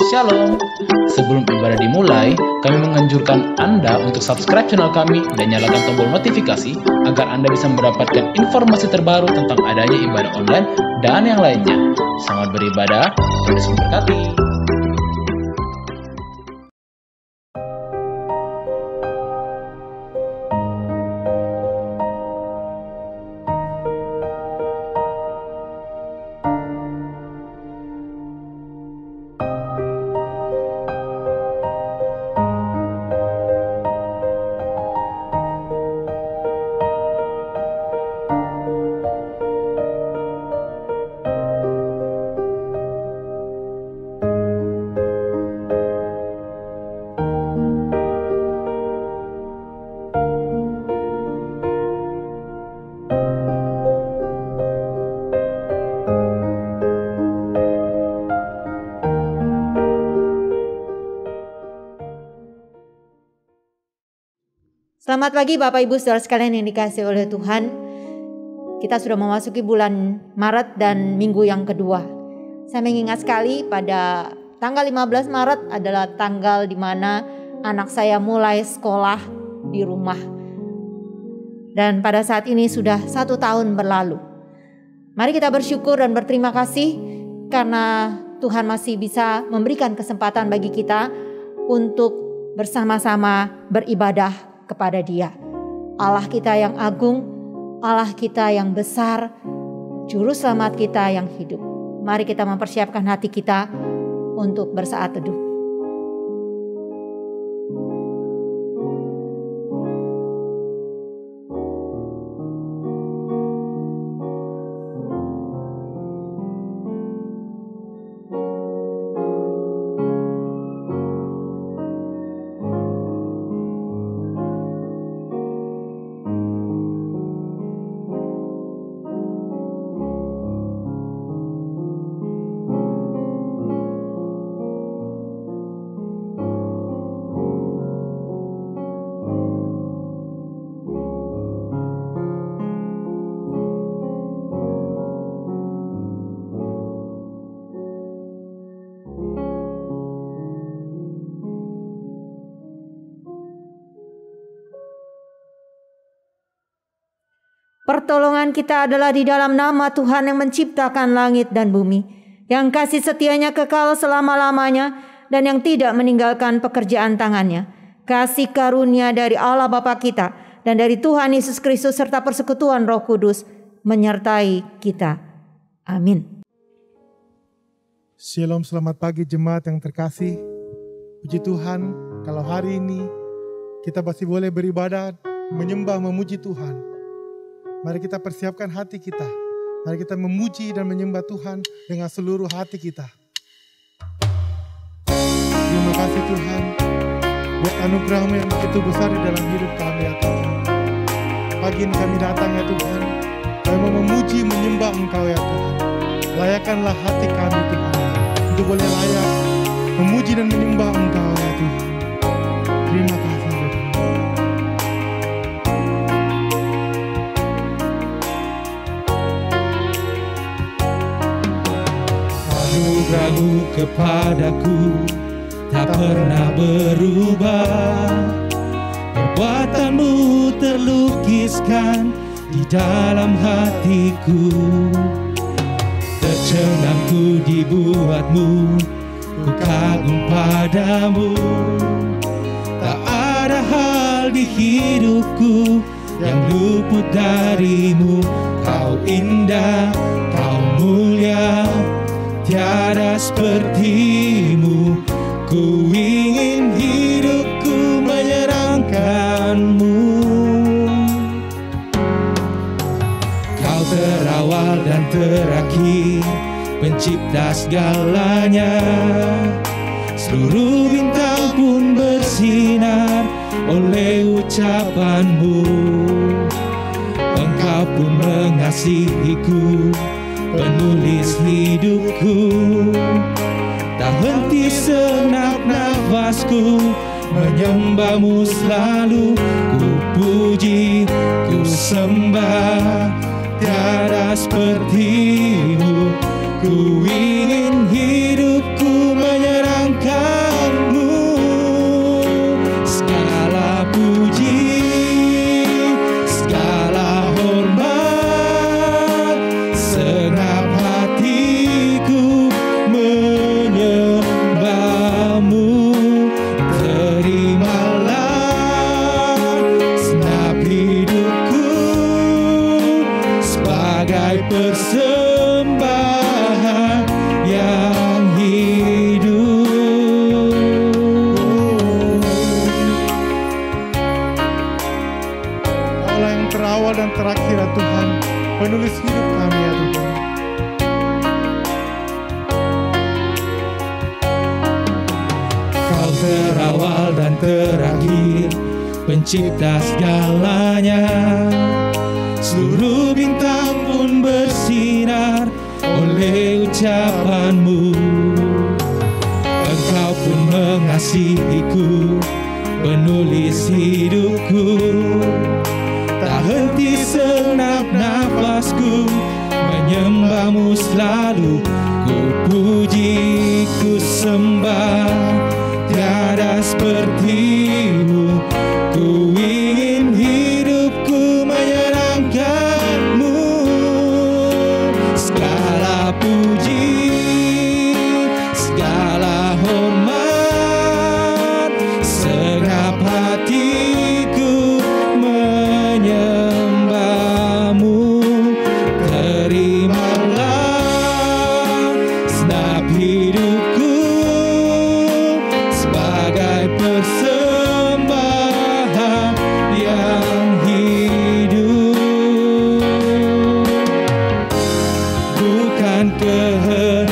Shalom. Sebelum ibadah dimulai, kami menganjurkan Anda untuk subscribe channel kami dan nyalakan tombol notifikasi agar Anda bisa mendapatkan informasi terbaru tentang adanya ibadah online dan yang lainnya. Selamat beribadah, Tuhan Yesus memberkati. Selamat pagi Bapak Ibu Saudara sekalian yang dikasihi oleh Tuhan. Kita sudah memasuki bulan Maret dan minggu yang kedua. Saya mengingat sekali pada tanggal 15 Maret adalah tanggal di mana anak saya mulai sekolah di rumah. Dan pada saat ini sudah 1 tahun berlalu. Mari kita bersyukur dan berterima kasih karena Tuhan masih bisa memberikan kesempatan bagi kita untuk bersama-sama beribadah kepada Dia. Allah kita yang agung, Allah kita yang besar, juru selamat kita yang hidup. Mari kita mempersiapkan hati kita untuk bersaat teduh. Pertolongan kita adalah di dalam nama Tuhan yang menciptakan langit dan bumi, yang kasih setianya kekal selama-lamanya dan yang tidak meninggalkan pekerjaan tangannya. Kasih karunia dari Allah Bapa kita dan dari Tuhan Yesus Kristus serta persekutuan Roh Kudus menyertai kita. Amin. Shalom, selamat pagi jemaat yang terkasih. Puji Tuhan, kalau hari ini kita masih boleh beribadah, menyembah, memuji Tuhan. Mari kita persiapkan hati kita. Mari kita memuji dan menyembah Tuhan dengan seluruh hati kita. Terima kasih Tuhan buat anugerah-Mu yang begitu besar di dalam hidup kami ya Tuhan. Pagi ini kami datang ya Tuhan. Kami mau memuji, menyembah Engkau ya Tuhan. Layakkanlah hati kami Tuhan untuk boleh layak memuji dan menyembah Engkau ya Tuhan. Terima kasih. Anugerah-Mu kepadaku tak pernah berubah. Perbuatan-Mu terlukiskan di dalam hatiku. Tercengangku dibuat-Mu, ku kagum padamu. Tak ada hal di hidupku yang luput dari-Mu. Kau indah, Kau mulia, tiada seperti-Mu. Ku ingin hidupku menyenangkan-Mu. Kau terawal dan terakhir, pencipta segalanya. Seluruh bintang pun bersinar oleh ucapan-Mu. Engkau pun mengasihiku, penulis hidupku. Tak henti senak nafasku, menyembah-Mu selalu. Ku puji, ku sembah, tiada seperti-Mu. Ku ingin hidupku menyerahkan-Mu. Segala puji, segala hormat, segenap hatiku menyembah-Mu. Terimalah segenap hidupku sebagai persembahan yang hidup. Kaulah yang terawal dan terakhir ya Tuhan, penulis hidup kami ya Tuhan. Kau terawal dan terakhir, pencipta segalanya. Seluruh bintang pun bersinar oleh ucapan-Mu. Engkau pun mengasihiku, penulis hidupku. Tak henti segenap nafasku menyembah-Mu selalu. Ku puji, ku sembah, tiada seperti-Mu. Ku ingin hidupku menyerahkan-Mu. Segala puji, segala hormat, segenap hatiku menyembah-Mu. Terimalah segenap hidupku sebagai persembahan yang hidup. Bukan kehendakku,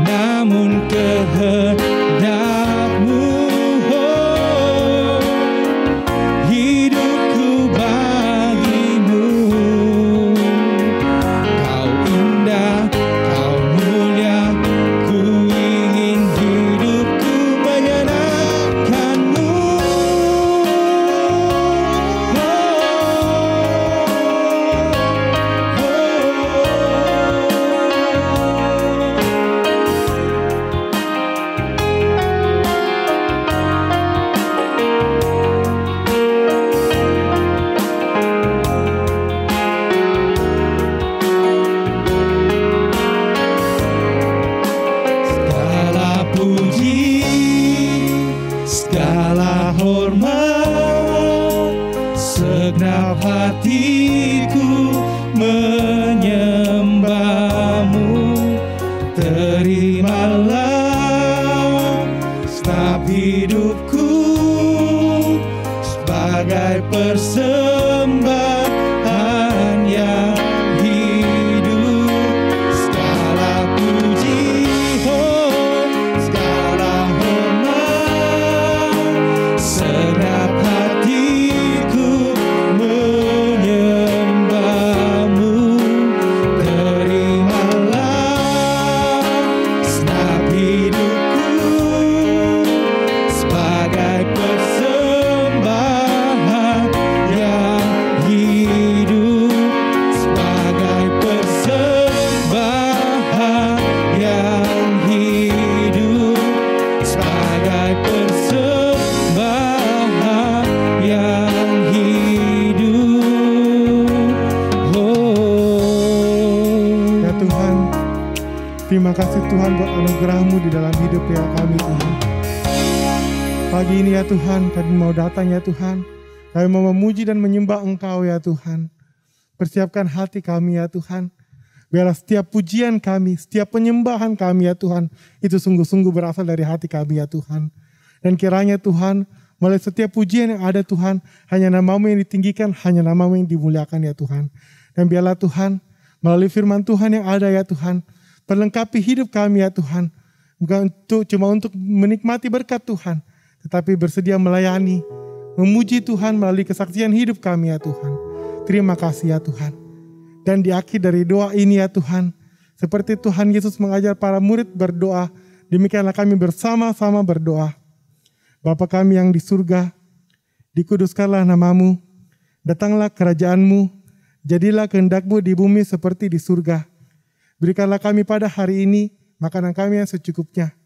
namun kehendak-Mu. Oh, hidupku bagi-Mu. Kau indah, Kau mulia, ku ingin hidupku menyenangkan-Mu. Segala puji, segala hormat, segenap hatiku menyembah-Mu. Terimalah segenap hidupku sebagai persembahan yang hidup. Segala puji, oh, segala hormat, segenap hatiku menyembah-Mu. Terimalah segenap hidupku sebagai persembahan yang hidup. Sebagai persembahan yang hidup. Sebagai persembahan yang hidup. Oh. Ya Tuhan, terima kasih Tuhan buat anugerah-Mu di dalam hidup ya kami Tuhan. Pagi ini ya Tuhan, kami mau datang ya Tuhan. Kami mau memuji dan menyembah Engkau ya Tuhan. Persiapkan hati kami ya Tuhan. Biarlah setiap pujian kami, setiap penyembahan kami ya Tuhan, itu sungguh-sungguh berasal dari hati kami ya Tuhan. Dan kiranya Tuhan, melalui setiap pujian yang ada Tuhan, hanya nama-Mu yang ditinggikan, hanya nama-Mu yang dimuliakan ya Tuhan. Dan biarlah Tuhan, melalui firman Tuhan yang ada ya Tuhan, perlengkapi hidup kami ya Tuhan. Bukan cuma untuk menikmati berkat Tuhan, tetapi bersedia melayani, memuji Tuhan melalui kesaksian hidup kami ya Tuhan. Terima kasih ya Tuhan. Dan di akhir dari doa ini ya Tuhan, seperti Tuhan Yesus mengajar para murid berdoa, demikianlah kami bersama-sama berdoa. Bapa kami yang di surga, dikuduskanlah nama-Mu, datanglah kerajaan-Mu, Jadilah kehendak-Mu di bumi seperti di surga. Berikanlah kami pada hari ini makanan kami yang secukupnya.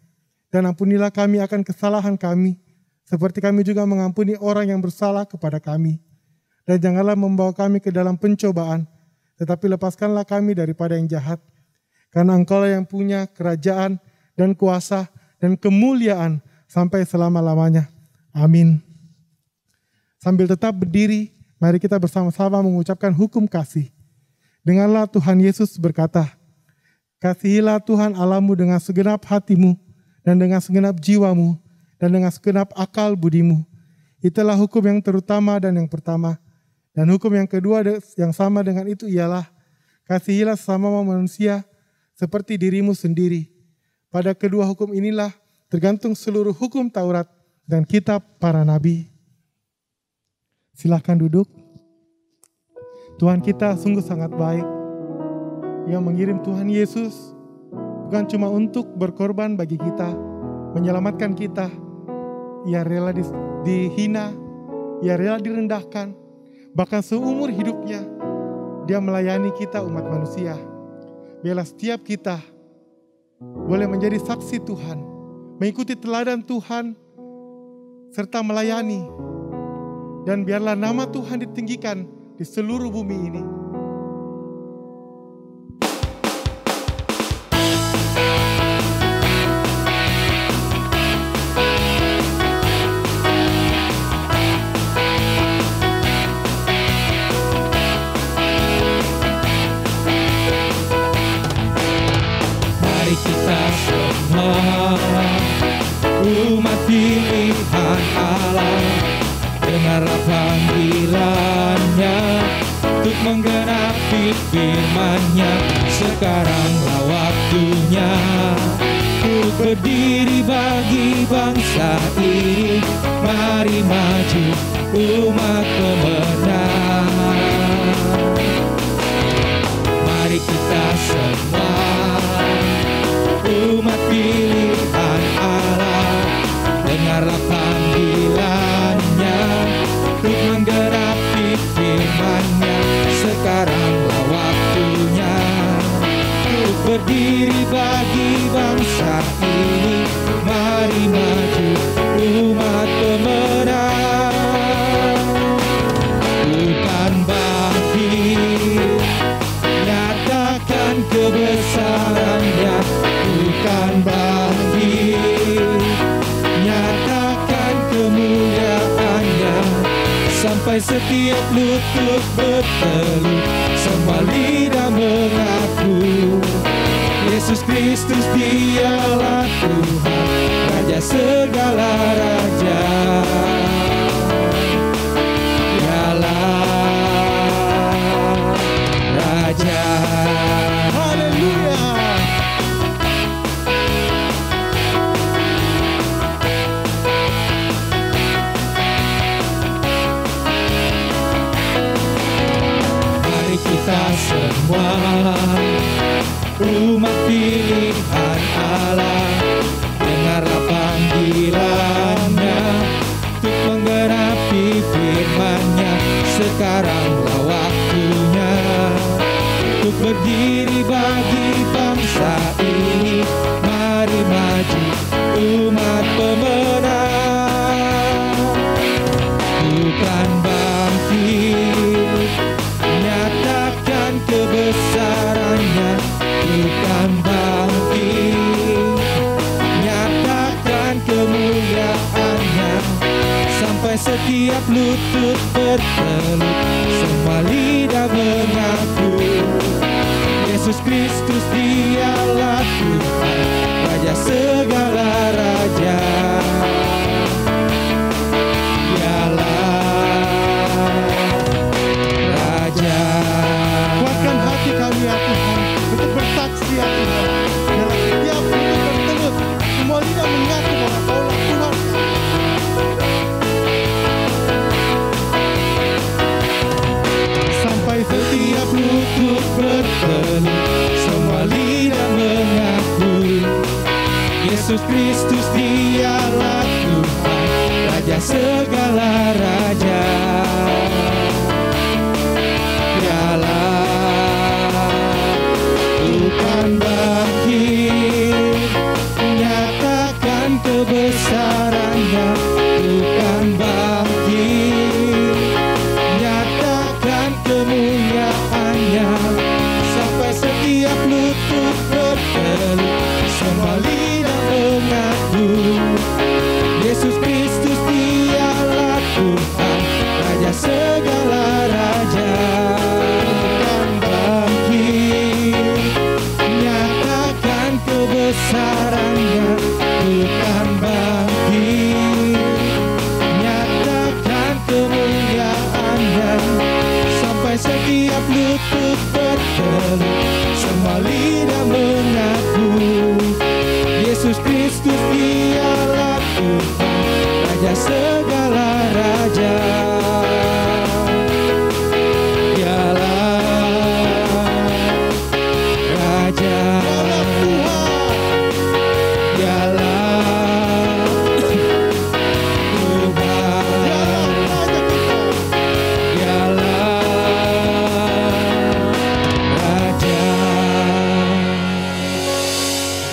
Dan ampunilah kami akan kesalahan kami, seperti kami juga mengampuni orang yang bersalah kepada kami. Dan janganlah membawa kami ke dalam pencobaan, tetapi lepaskanlah kami daripada yang jahat. Karena Engkau-lah yang punya kerajaan dan kuasa dan kemuliaan sampai selama-lamanya. Amin. Sambil tetap berdiri, mari kita bersama-sama mengucapkan hukum kasih. Dengarlah Tuhan Yesus berkata, "Kasihilah Tuhan Allahmu dengan segenap hatimu, dan dengan segenap jiwamu, dan dengan segenap akal budimu." Itulah hukum yang terutama dan yang pertama. Dan hukum yang kedua yang sama dengan itu ialah, kasihilah sesama manusia seperti dirimu sendiri. Pada kedua hukum inilah tergantung seluruh hukum Taurat dan kitab para nabi. Silakan duduk. Tuhan kita sungguh sangat baik. Yang mengirim Tuhan Yesus bukan cuma untuk berkorban bagi kita, menyelamatkan kita. Ia rela dihina, ia rela direndahkan. Bahkan seumur hidupnya, dia melayani kita umat manusia. Biarlah setiap kita boleh menjadi saksi Tuhan, mengikuti teladan Tuhan, serta melayani. Dan biarlah nama Tuhan ditinggikan di seluruh bumi ini. Umat pilihan Allah, dengarlah panggilannya untuk menggenapi firman-Nya. Sekaranglah waktunya untuk berdiri bagi bangsa ini. Mari maju umat pemenang. Mari kita semua umat pilihan Allah, dengarlah panggilannya untuk menggenapi firman-Nya. Sekaranglah waktunya untuk berdiri bagi bangsa ini. Mari maju umat pemenang. Bukan bangkit, nyatakan kebesaran-Nya. Bukan bangkit, nyatakan kemuliaan-Nya. Sampai setiap lutut bertelut, semua lidah mengaku Yesus Kristus dialah Tuhan, Raja segala raja. Dialah Raja. Haleluya. Kita semua umat pilihan Allah, dengarlah panggilan-Nya untuk menggenapi firman-Nya. Sekaranglah waktunya untuk berdiri bagi bangsa ini. Mari maju umat pemenang. Bukan bangkit, nyatakan kebesaran-Nya. Bukan bangkit, nyatakan kemuliaan-Nya. Sampai setiap lutut bertelut, semua lidah mengaku Yesus Kristus dialah Tuhan, Raja segala raja. Kuatkan hati kami ya Tuhan, untuk bersaksi ya Tuhan. Dalam setiap lutut bertelut, semua lidah mengaku bahwa Kaulah Tuhan. Sampai setiap lutut bertelut, semua lidah mengaku Yesus Kristus dialah Tuhan, Raja segala raja. Dialah kemuliaannya, sampai setiap lutut bertelut, sembah lidah mengaku, Yesus Kristus dialah Tuhan, Raja segala raja. Bangkit, nyatakan kebesarannya, Tuhan bangkit, nyatakan kemuliaannya, sampai setiap lutut bertelut, semua lidah mengaku, Yesus Kristus dialah Tuhan, Raja segala raja. Dialah Raja, dialah Tuhan, dialah Raja.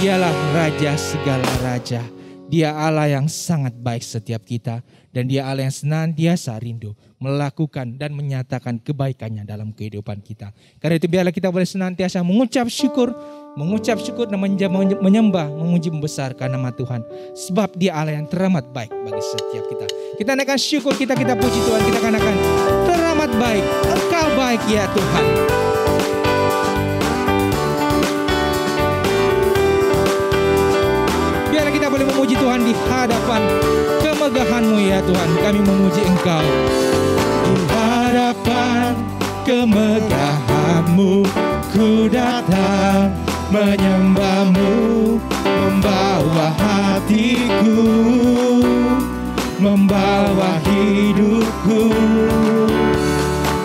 Dialah Raja segala raja. Dia Allah yang sangat baik setiap kita, dan Dia Allah yang senantiasa rindu melakukan dan menyatakan kebaikannya dalam kehidupan kita. Karena itu biarlah kita boleh senantiasa mengucap syukur dan menyembah, memuji, membesarkan nama Tuhan. Sebab Dia Allah yang teramat baik bagi setiap kita. Kita naikkan syukur kita puji Tuhan, kita katakan teramat baik, Engkau baik ya Tuhan. Biarlah kita boleh memuji Tuhan di hadapan kemegahan-Mu ya Tuhan. Kami memuji Engkau di hadapan kemegahan-Mu. Ku datang menyembah-Mu, membawa hatiku, membawa hidupku.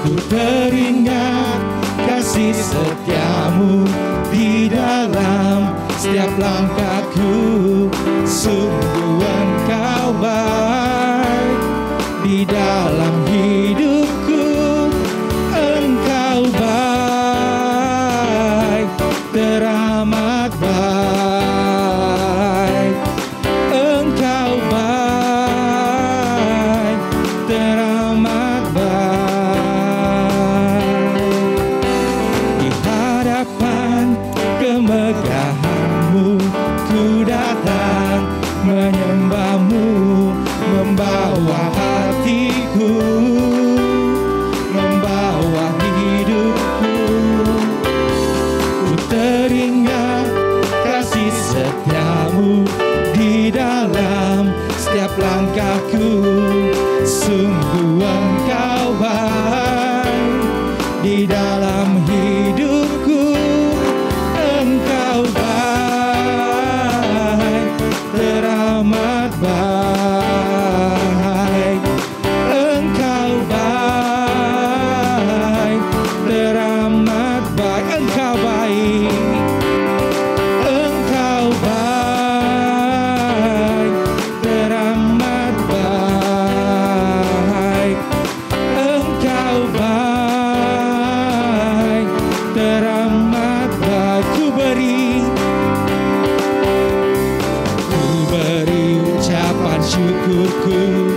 Ku teringat kasih setia-Mu di dalam setiap langkahku. Sungguh Engkau baik di dalam hidupku. Engkau baik, teramat baik. Engkau baik, teramat baik. Di hadapan kemegahan-Mu ku datang menyembah-Mu, membawa hatiku, membawa hidupku. Ku teringat kasih setia-Mu di dalam setiap langkahku. Sungguh Engkau baik di dalam hidupku. Engkau baik, teramat baik. Engkau baik, teramat baik. Engkau baik, Engkau baik, teramat baik. Engkau baik, teramat baik. Ku beri ucapan syukurku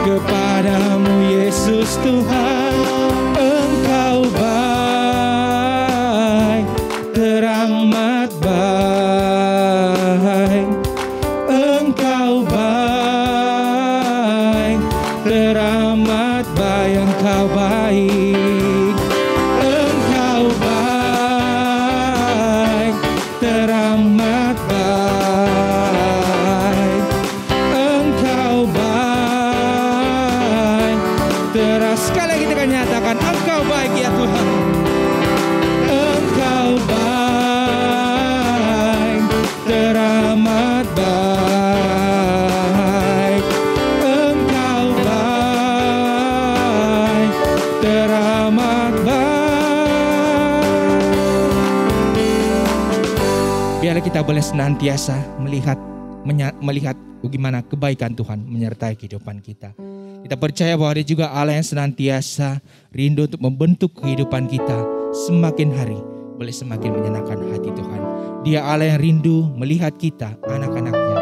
kepadamu Yesus Tuhan. Engkau baik, teramat baik. Engkau baik, teramat baik. Engkau baik, Engkau baik, teramat baik. Engkau baik, sekali lagi kita nyatakan Engkau baik ya Tuhan. Engkau baik, teramat baik. Engkau baik, teramat baik. Biarlah kita boleh senantiasa melihat bagaimana kebaikan Tuhan menyertai kehidupan kita. Kita percaya bahwa Dia juga Allah yang senantiasa rindu untuk membentuk kehidupan kita semakin hari boleh semakin menyenangkan hati Tuhan. Dia Allah yang rindu melihat kita, anak-anaknya,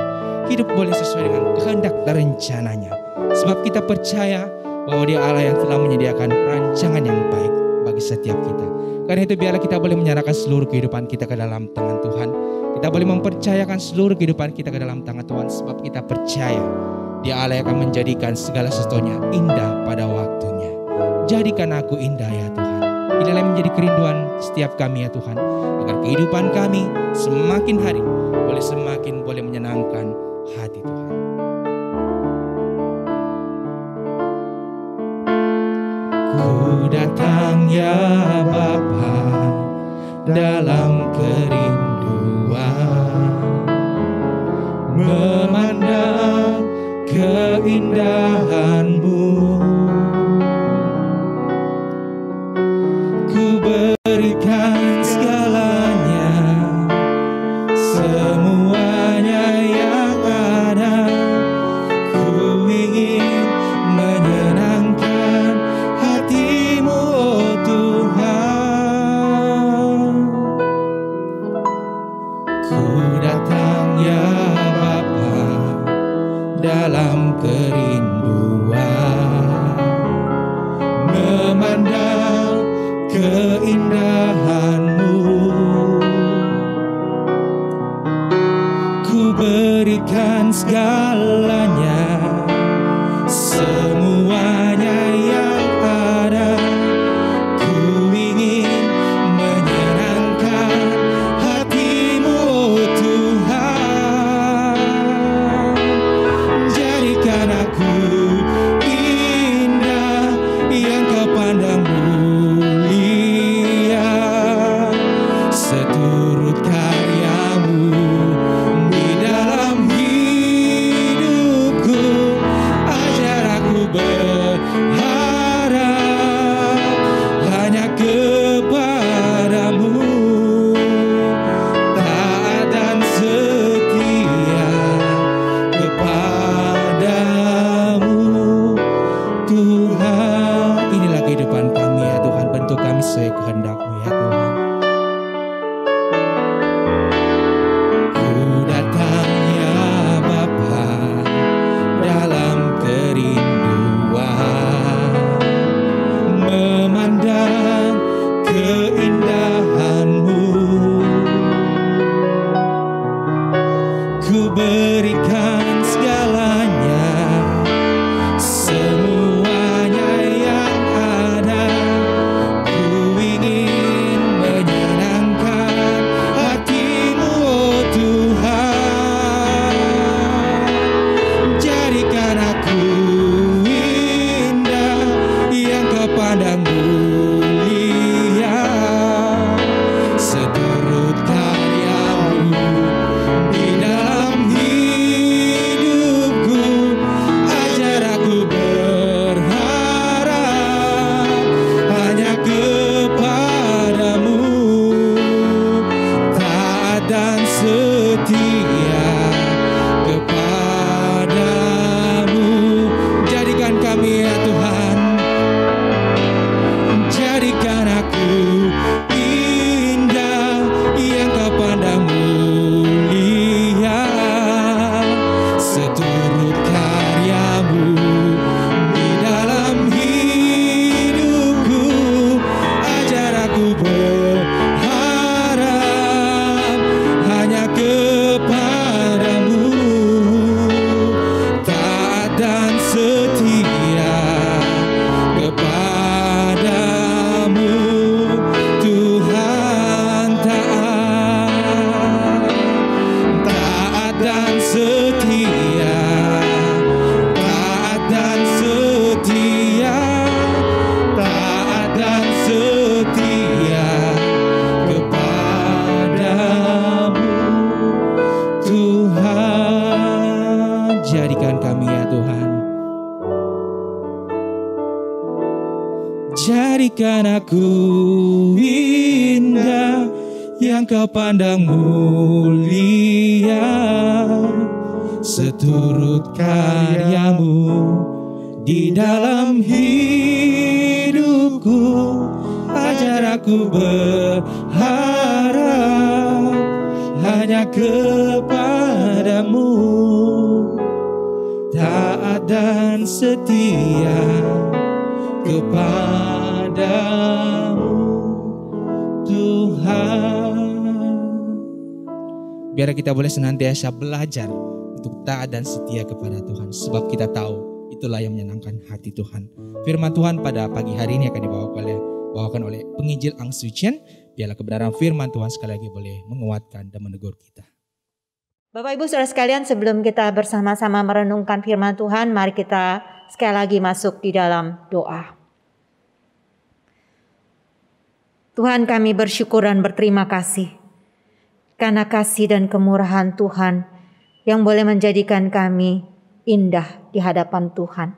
hidup boleh sesuai dengan kehendak dan rencananya. Sebab kita percaya bahwa Dia Allah yang telah menyediakan rancangan yang baik setiap kita. Karena itu biarlah kita boleh menyerahkan seluruh kehidupan kita ke dalam tangan Tuhan. Kita boleh mempercayakan seluruh kehidupan kita ke dalam tangan Tuhan, sebab kita percaya Dia Allah yang akan menjadikan segala sesuatunya indah pada waktunya. Jadikan aku indah ya Tuhan. Inilah yang menjadi kerinduan setiap kami ya Tuhan, agar kehidupan kami semakin hari semakin boleh menyenangkan hati Tuhan. Ku datang ya Bapa dalam kerinduan, memandang keindahan-Mu. Ku berikan segalanya, semuanya yang ada. Ku ingin menyenangkan hati-Mu, oh Tuhan. Ku datang ya Bapa dalam kerinduan, memandang keindahan-Mu. Ku berikan segalanya, semuanya yang ada. Ku ingin menyenangkan hati-Mu, oh Tuhan. Jadikan aku indah yang Kau pandang mulia, seturut karya-Mu di dalam hidupku. Ajar aku berharap hanya kepada-Mu, taat dan setia kepada-Mu, Tuhan. Inilah kehidupan kami ya Tuhan, bentuk kami sesuai kehendak-Mu ya Tuhan. Ku datang ya Bapa dalam kerinduan, memandang keindahan-Mu. Ku berikan segalanya, semuanya yang ada. Ku ingin menyenangkan hati-Mu, oh Tuhan. Jadikan aku indah yang Kau pandang mulia, seturut karya-Mu di dalam hidupku. Ajar aku berharap hanya kepada-Mu, taat dan setia kepada-Mu. Jadikan kami ya Tuhan, jadikan aku indah yang Kau pandang mulia, seturut karya-Mu di dalam hidupku. Ajar aku berharap hanya kepada-Mu, taat dan setia kepada-Mu, Tuhan. Taat dan setia, taat dan setia, taat dan setia kepada-Mu, Tuhan. Jadikan kami ya Tuhan, jadikan aku indah yang Kau pandang mulia, seturut karya-Mu di dalam hidupku. Ajar aku berharap hanya kepada-Mu, taat dan setia kepada-Mu. Biar kita boleh senantiasa belajar untuk taat dan setia kepada Tuhan. Sebab kita tahu itulah yang menyenangkan hati Tuhan. Firman Tuhan pada pagi hari ini akan dibawakan oleh penginjil Ang Sucian. Biarlah kebenaran firman Tuhan sekali lagi boleh menguatkan dan menegur kita. Bapak Ibu Saudara sekalian, sebelum kita bersama-sama merenungkan firman Tuhan, mari kita sekali lagi masuk di dalam doa. Tuhan, kami bersyukur dan berterima kasih karena kasih dan kemurahan Tuhan yang boleh menjadikan kami indah di hadapan Tuhan.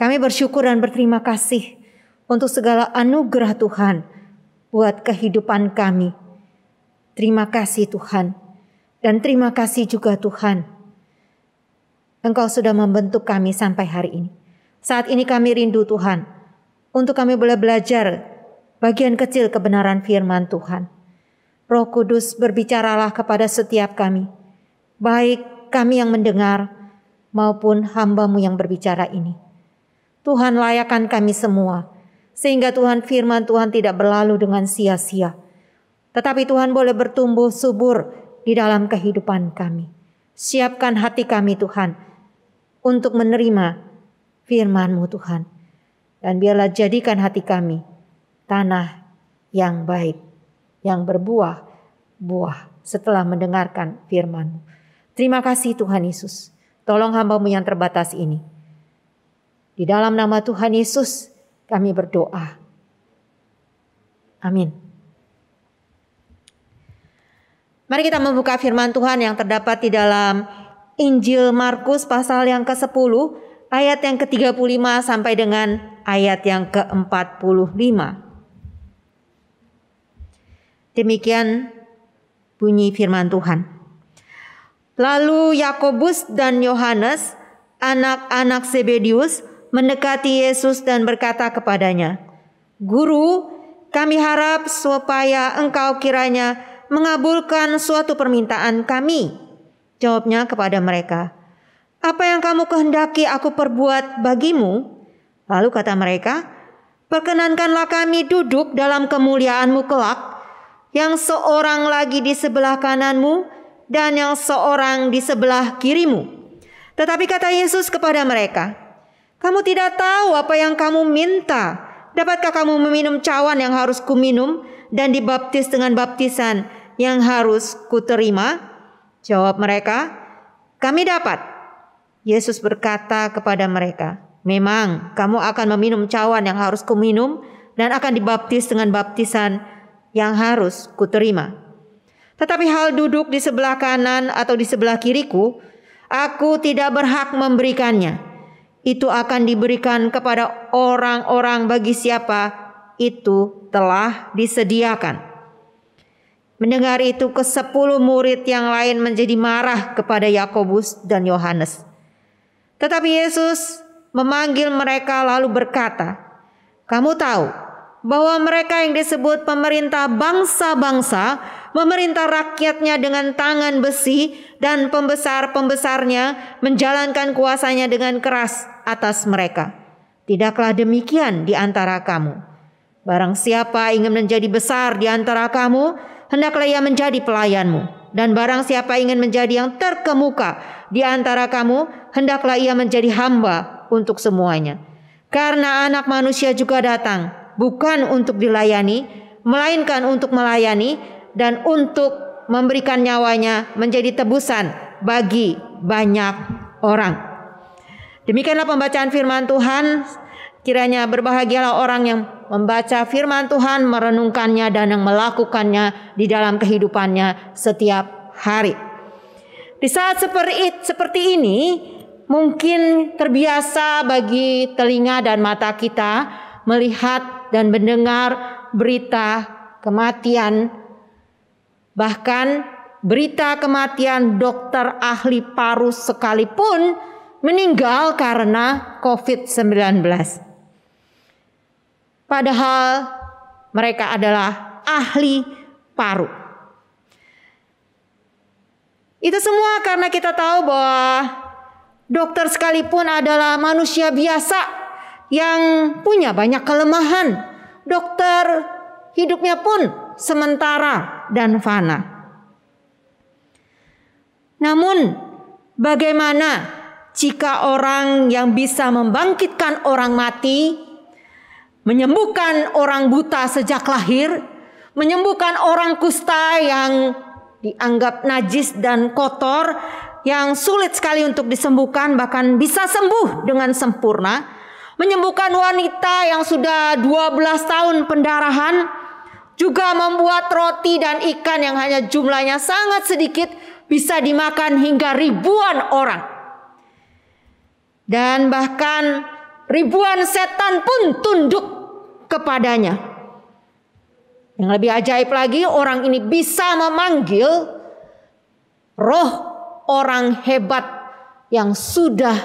Kami bersyukur dan berterima kasih untuk segala anugerah Tuhan buat kehidupan kami. Terima kasih Tuhan, dan terima kasih juga Tuhan, Engkau sudah membentuk kami sampai hari ini. Saat ini kami rindu Tuhan, untuk kami boleh belajar bagian kecil kebenaran firman Tuhan. Roh Kudus, berbicaralah kepada setiap kami, baik kami yang mendengar maupun hamba-Mu yang berbicara ini. Tuhan, layakkan kami semua, sehingga Tuhan firman Tuhan tidak berlalu dengan sia-sia, tetapi Tuhan boleh bertumbuh subur di dalam kehidupan kami. Siapkan hati kami Tuhan untuk menerima firman-Mu Tuhan, dan biarlah jadikan hati kami tanah yang baik, yang berbuah-buah setelah mendengarkan firman-Mu. Terima kasih Tuhan Yesus. Tolong hamba-Mu yang terbatas ini. Di dalam nama Tuhan Yesus kami berdoa. Amin. Mari kita membuka firman Tuhan yang terdapat di dalam Injil Markus pasal yang ke-10 ayat yang ke-35 sampai dengan ayat yang ke-45. Demikian bunyi firman Tuhan. Lalu Yakobus dan Yohanes, anak-anak Zebedius, mendekati Yesus dan berkata kepadanya, "Guru, kami harap supaya Engkau kiranya mengabulkan suatu permintaan kami." Jawabnya kepada mereka, "Apa yang kamu kehendaki aku perbuat bagimu?" Lalu kata mereka, "Perkenankanlah kami duduk dalam kemuliaan-Mu kelak, yang seorang lagi di sebelah kanan-Mu dan yang seorang di sebelah kiri-Mu." Tetapi kata Yesus kepada mereka, "Kamu tidak tahu apa yang kamu minta. Dapatkah kamu meminum cawan yang harus kuminum dan dibaptis dengan baptisan yang harus kuterima?" Jawab mereka, "Kami dapat." Yesus berkata kepada mereka, "Memang kamu akan meminum cawan yang harus kuminum dan akan dibaptis dengan baptisan yang harus kuterima. Tetapi hal duduk di sebelah kanan atau di sebelah kiriku, aku tidak berhak memberikannya. Itu akan diberikan kepada orang-orang bagi siapa itu telah disediakan." Mendengar itu, ke-10 murid yang lain menjadi marah kepada Yakobus dan Yohanes. Tetapi Yesus memanggil mereka lalu berkata, "Kamu tahu bahwa mereka yang disebut pemerintah bangsa-bangsa memerintah rakyatnya dengan tangan besi, dan pembesar-pembesarnya menjalankan kuasanya dengan keras atas mereka. Tidaklah demikian di antara kamu. Barang siapa ingin menjadi besar di antara kamu, hendaklah ia menjadi pelayanmu. Dan barang siapa ingin menjadi yang terkemuka di antara kamu, hendaklah ia menjadi hamba untuk semuanya. Karena Anak Manusia juga datang bukan untuk dilayani, melainkan untuk melayani dan untuk memberikan nyawanya menjadi tebusan bagi banyak orang." Demikianlah pembacaan firman Tuhan. Kiranya berbahagialah orang yang membaca firman Tuhan, merenungkannya dan yang melakukannya di dalam kehidupannya setiap hari. Di saat seperti ini, mungkin terbiasa bagi telinga dan mata kita melihat dan mendengar berita kematian, bahkan berita kematian dokter ahli paru sekalipun meninggal karena COVID-19. Padahal mereka adalah ahli paru. Itu semua karena kita tahu bahwa dokter sekalipun adalah manusia biasa yang punya banyak kelemahan. Dokter hidupnya pun sementara dan fana. Namun bagaimana jika orang yang bisa membangkitkan orang mati, menyembuhkan orang buta sejak lahir, menyembuhkan orang kusta yang dianggap najis dan kotor, yang sulit sekali untuk disembuhkan, bahkan bisa sembuh dengan sempurna, menyembuhkan wanita yang sudah 12 tahun pendarahan, juga membuat roti dan ikan yang hanya jumlahnya sangat sedikit bisa dimakan hingga ribuan orang. Dan bahkan ribuan setan pun tunduk kepadanya. Yang lebih ajaib lagi, orang ini bisa memanggil roh orang hebat yang sudah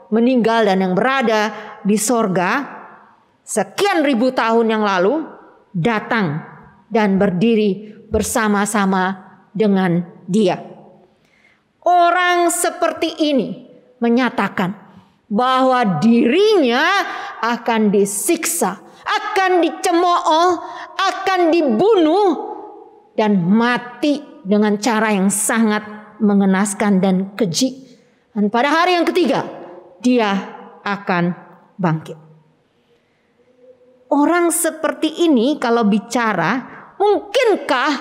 meninggal dan yang berada di sorga sekian ribu tahun yang lalu, datang dan berdiri bersama-sama dengan dia. Orang seperti ini menyatakan bahwa dirinya akan disiksa, akan dicemooh, akan dibunuh dan mati dengan cara yang sangat mengenaskan dan keji. Dan pada hari yang ketiga dia akan bangkit. Orang seperti ini kalau bicara, mungkinkah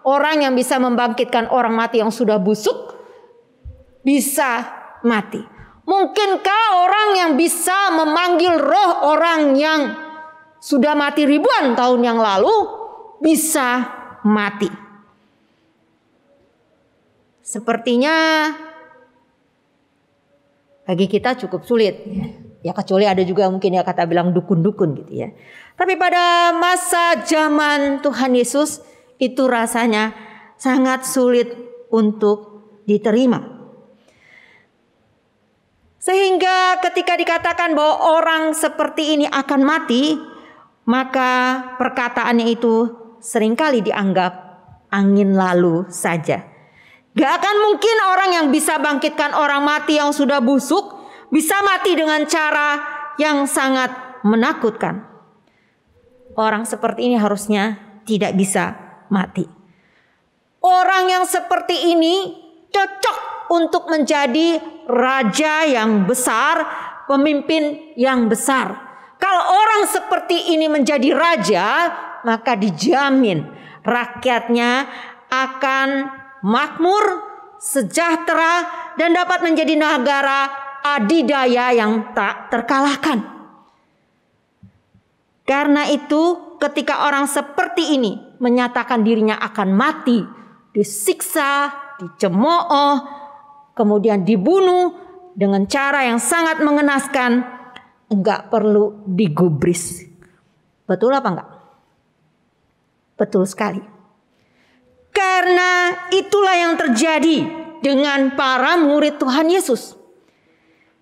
orang yang bisa membangkitkan orang mati yang sudah busuk bisa mati? Mungkinkah orang yang bisa memanggil roh orang yang sudah mati ribuan tahun yang lalu bisa mati? Sepertinya bagi kita cukup sulit. Ya kecuali ada juga mungkin ya kata bilang dukun-dukun gitu ya. Tapi pada masa zaman Tuhan Yesus itu rasanya sangat sulit untuk diterima. Sehingga ketika dikatakan bahwa orang seperti ini akan mati, maka perkataannya itu seringkali dianggap angin lalu saja. Gak akan mungkin orang yang bisa bangkitkan orang mati yang sudah busuk bisa mati dengan cara yang sangat menakutkan. Orang seperti ini harusnya tidak bisa mati. Orang yang seperti ini cocok untuk menjadi raja yang besar, pemimpin yang besar. Kalau orang seperti ini menjadi raja, maka dijamin rakyatnya akan makmur, sejahtera, dan dapat menjadi negara adidaya yang tak terkalahkan. Karena itu ketika orang seperti ini menyatakan dirinya akan mati, disiksa, dicemooh, kemudian dibunuh dengan cara yang sangat mengenaskan, enggak perlu digubris. Betul apa enggak? Betul sekali. Karena itulah yang terjadi dengan para murid Tuhan Yesus.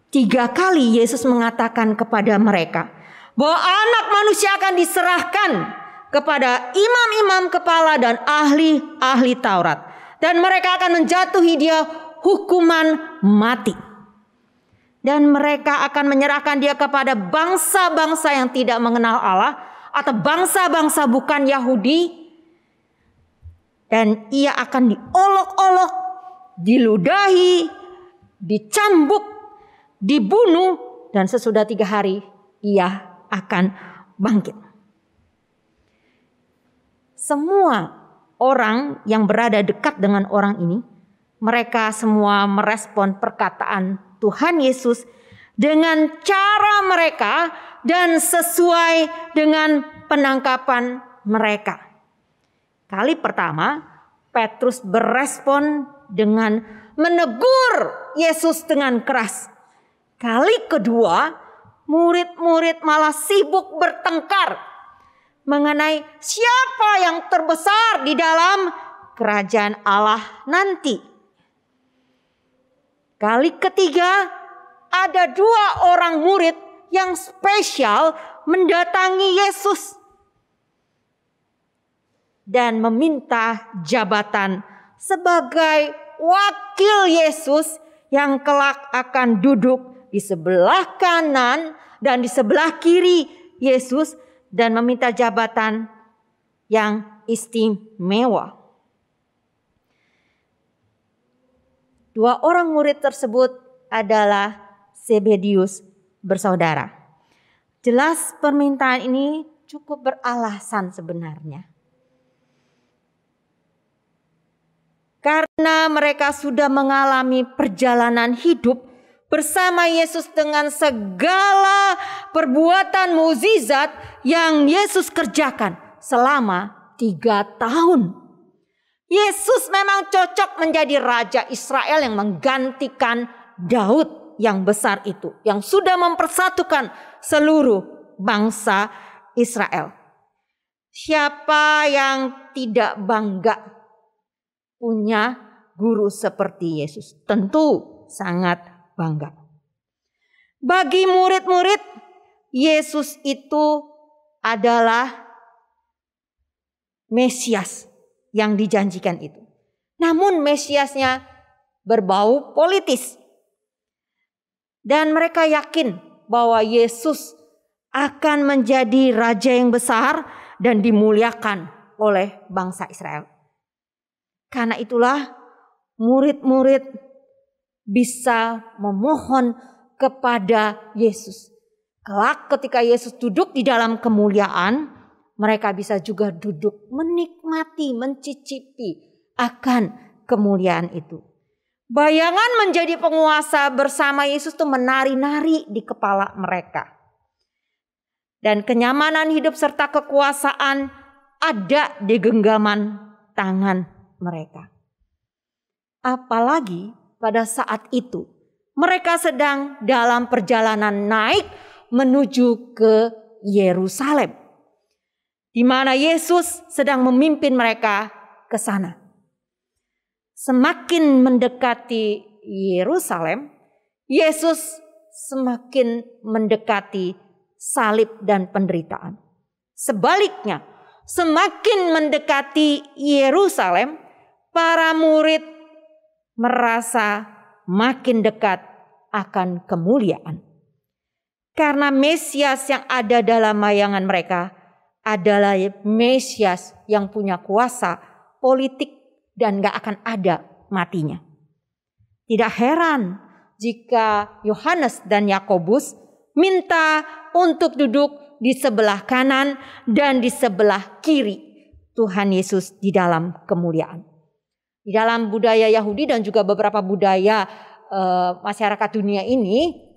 3 kali Yesus mengatakan kepada mereka bahwa anak manusia akan diserahkan kepada imam-imam kepala dan ahli-ahli Taurat. Dan mereka akan menjatuhi dia hukuman mati. Dan mereka akan menyerahkan dia kepada bangsa-bangsa yang tidak mengenal Allah atau bangsa-bangsa bukan Yahudi. Dan ia akan diolok-olok, diludahi, dicambuk, dibunuh, dan sesudah 3 hari ia akan bangkit. Semua orang yang berada dekat dengan orang ini, mereka semua merespon perkataan Tuhan Yesus dengan cara mereka dan sesuai dengan penangkapan mereka. Kali pertama, Petrus berespon dengan menegur Yesus dengan keras. Kali kedua, murid-murid malah sibuk bertengkar mengenai siapa yang terbesar di dalam kerajaan Allah nanti. Kali ketiga, ada 2 orang murid yang spesial mendatangi Yesus dan meminta jabatan sebagai wakil Yesus yang kelak akan duduk di sebelah kanan dan di sebelah kiri Yesus dan meminta jabatan yang istimewa. 2 Dua orang murid tersebut adalah Zebedius bersaudara. Jelas permintaan ini cukup beralasan sebenarnya. Karena mereka sudah mengalami perjalanan hidup bersama Yesus dengan segala perbuatan mukjizat yang Yesus kerjakan selama 3 tahun. Yesus memang cocok menjadi Raja Israel yang menggantikan Daud yang besar itu, yang sudah mempersatukan seluruh bangsa Israel. Siapa yang tidak bangga punya guru seperti Yesus? Tentu sangat bangga. Bagi murid-murid, Yesus itu adalah Mesias yang dijanjikan itu. Namun Mesiasnya berbau politis. Dan mereka yakin bahwa Yesus akan menjadi raja yang besar dan dimuliakan oleh bangsa Israel. Karena itulah murid-murid bisa memohon kepada Yesus. Kelak ketika Yesus duduk di dalam kemuliaan, mereka bisa juga duduk menikmati, mencicipi akan kemuliaan itu. Bayangan menjadi penguasa bersama Yesus itu menari-nari di kepala mereka. Dan kenyamanan hidup serta kekuasaan ada di genggaman tangan mereka. Apalagi pada saat itu mereka sedang dalam perjalanan naik menuju ke Yerusalem, di mana Yesus sedang memimpin mereka ke sana. Semakin mendekati Yerusalem, Yesus semakin mendekati salib dan penderitaan. Sebaliknya, semakin mendekati Yerusalem, para murid merasa makin dekat akan kemuliaan. Karena Mesias yang ada dalam bayangan mereka adalah Mesias yang punya kuasa politik dan gak akan ada matinya. Tidak heran jika Yohanes dan Yakobus minta untuk duduk di sebelah kanan dan di sebelah kiri Tuhan Yesus di dalam kemuliaan. Di dalam budaya Yahudi dan juga beberapa budaya masyarakat dunia ini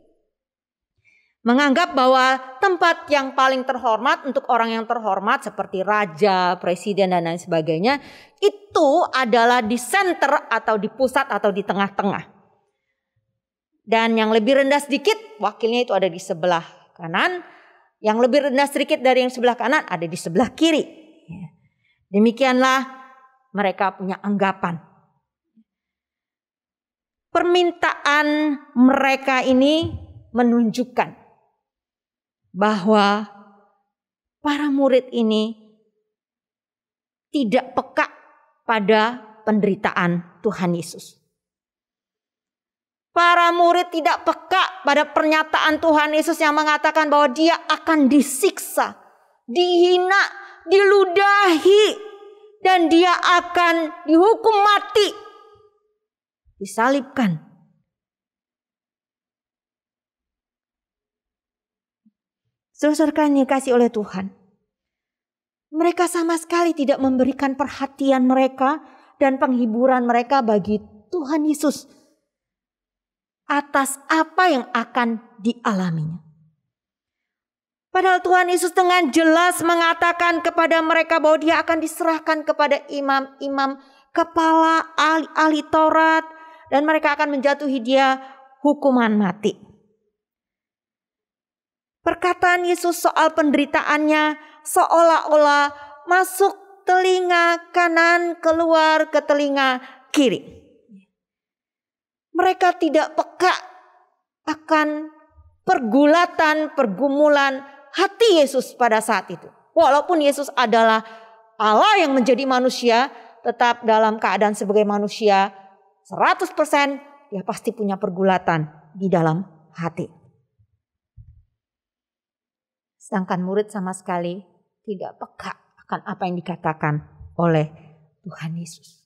menganggap bahwa tempat yang paling terhormat untuk orang yang terhormat seperti raja, presiden dan lain sebagainya itu adalah di center atau di pusat atau di tengah-tengah. Dan yang lebih rendah sedikit wakilnya itu ada di sebelah kanan, yang lebih rendah sedikit dari yang sebelah kanan ada di sebelah kiri. Demikianlah mereka punya anggapan. Permintaan mereka ini menunjukkan bahwa para murid ini tidak peka pada penderitaan Tuhan Yesus. Para murid tidak peka pada pernyataan Tuhan Yesus yang mengatakan bahwa dia akan disiksa, dihina, diludahi, dan dia akan dihukum mati, disalibkan. Saudara-saudara yang dikasihi oleh Tuhan, mereka sama sekali tidak memberikan perhatian mereka dan penghiburan mereka bagi Tuhan Yesus atas apa yang akan dialaminya. Padahal Tuhan Yesus dengan jelas mengatakan kepada mereka bahwa dia akan diserahkan kepada imam-imam, kepala ahli Taurat, dan mereka akan menjatuhi dia hukuman mati. Perkataan Yesus soal penderitaannya seolah-olah masuk telinga kanan keluar ke telinga kiri. Mereka tidak peka akan pergumulan hati Yesus pada saat itu. Walaupun Yesus adalah Allah yang menjadi manusia, tetap dalam keadaan sebagai manusia 100% dia pasti punya pergulatan di dalam hati. Sedangkan murid sama sekali tidak peka akan apa yang dikatakan oleh Tuhan Yesus.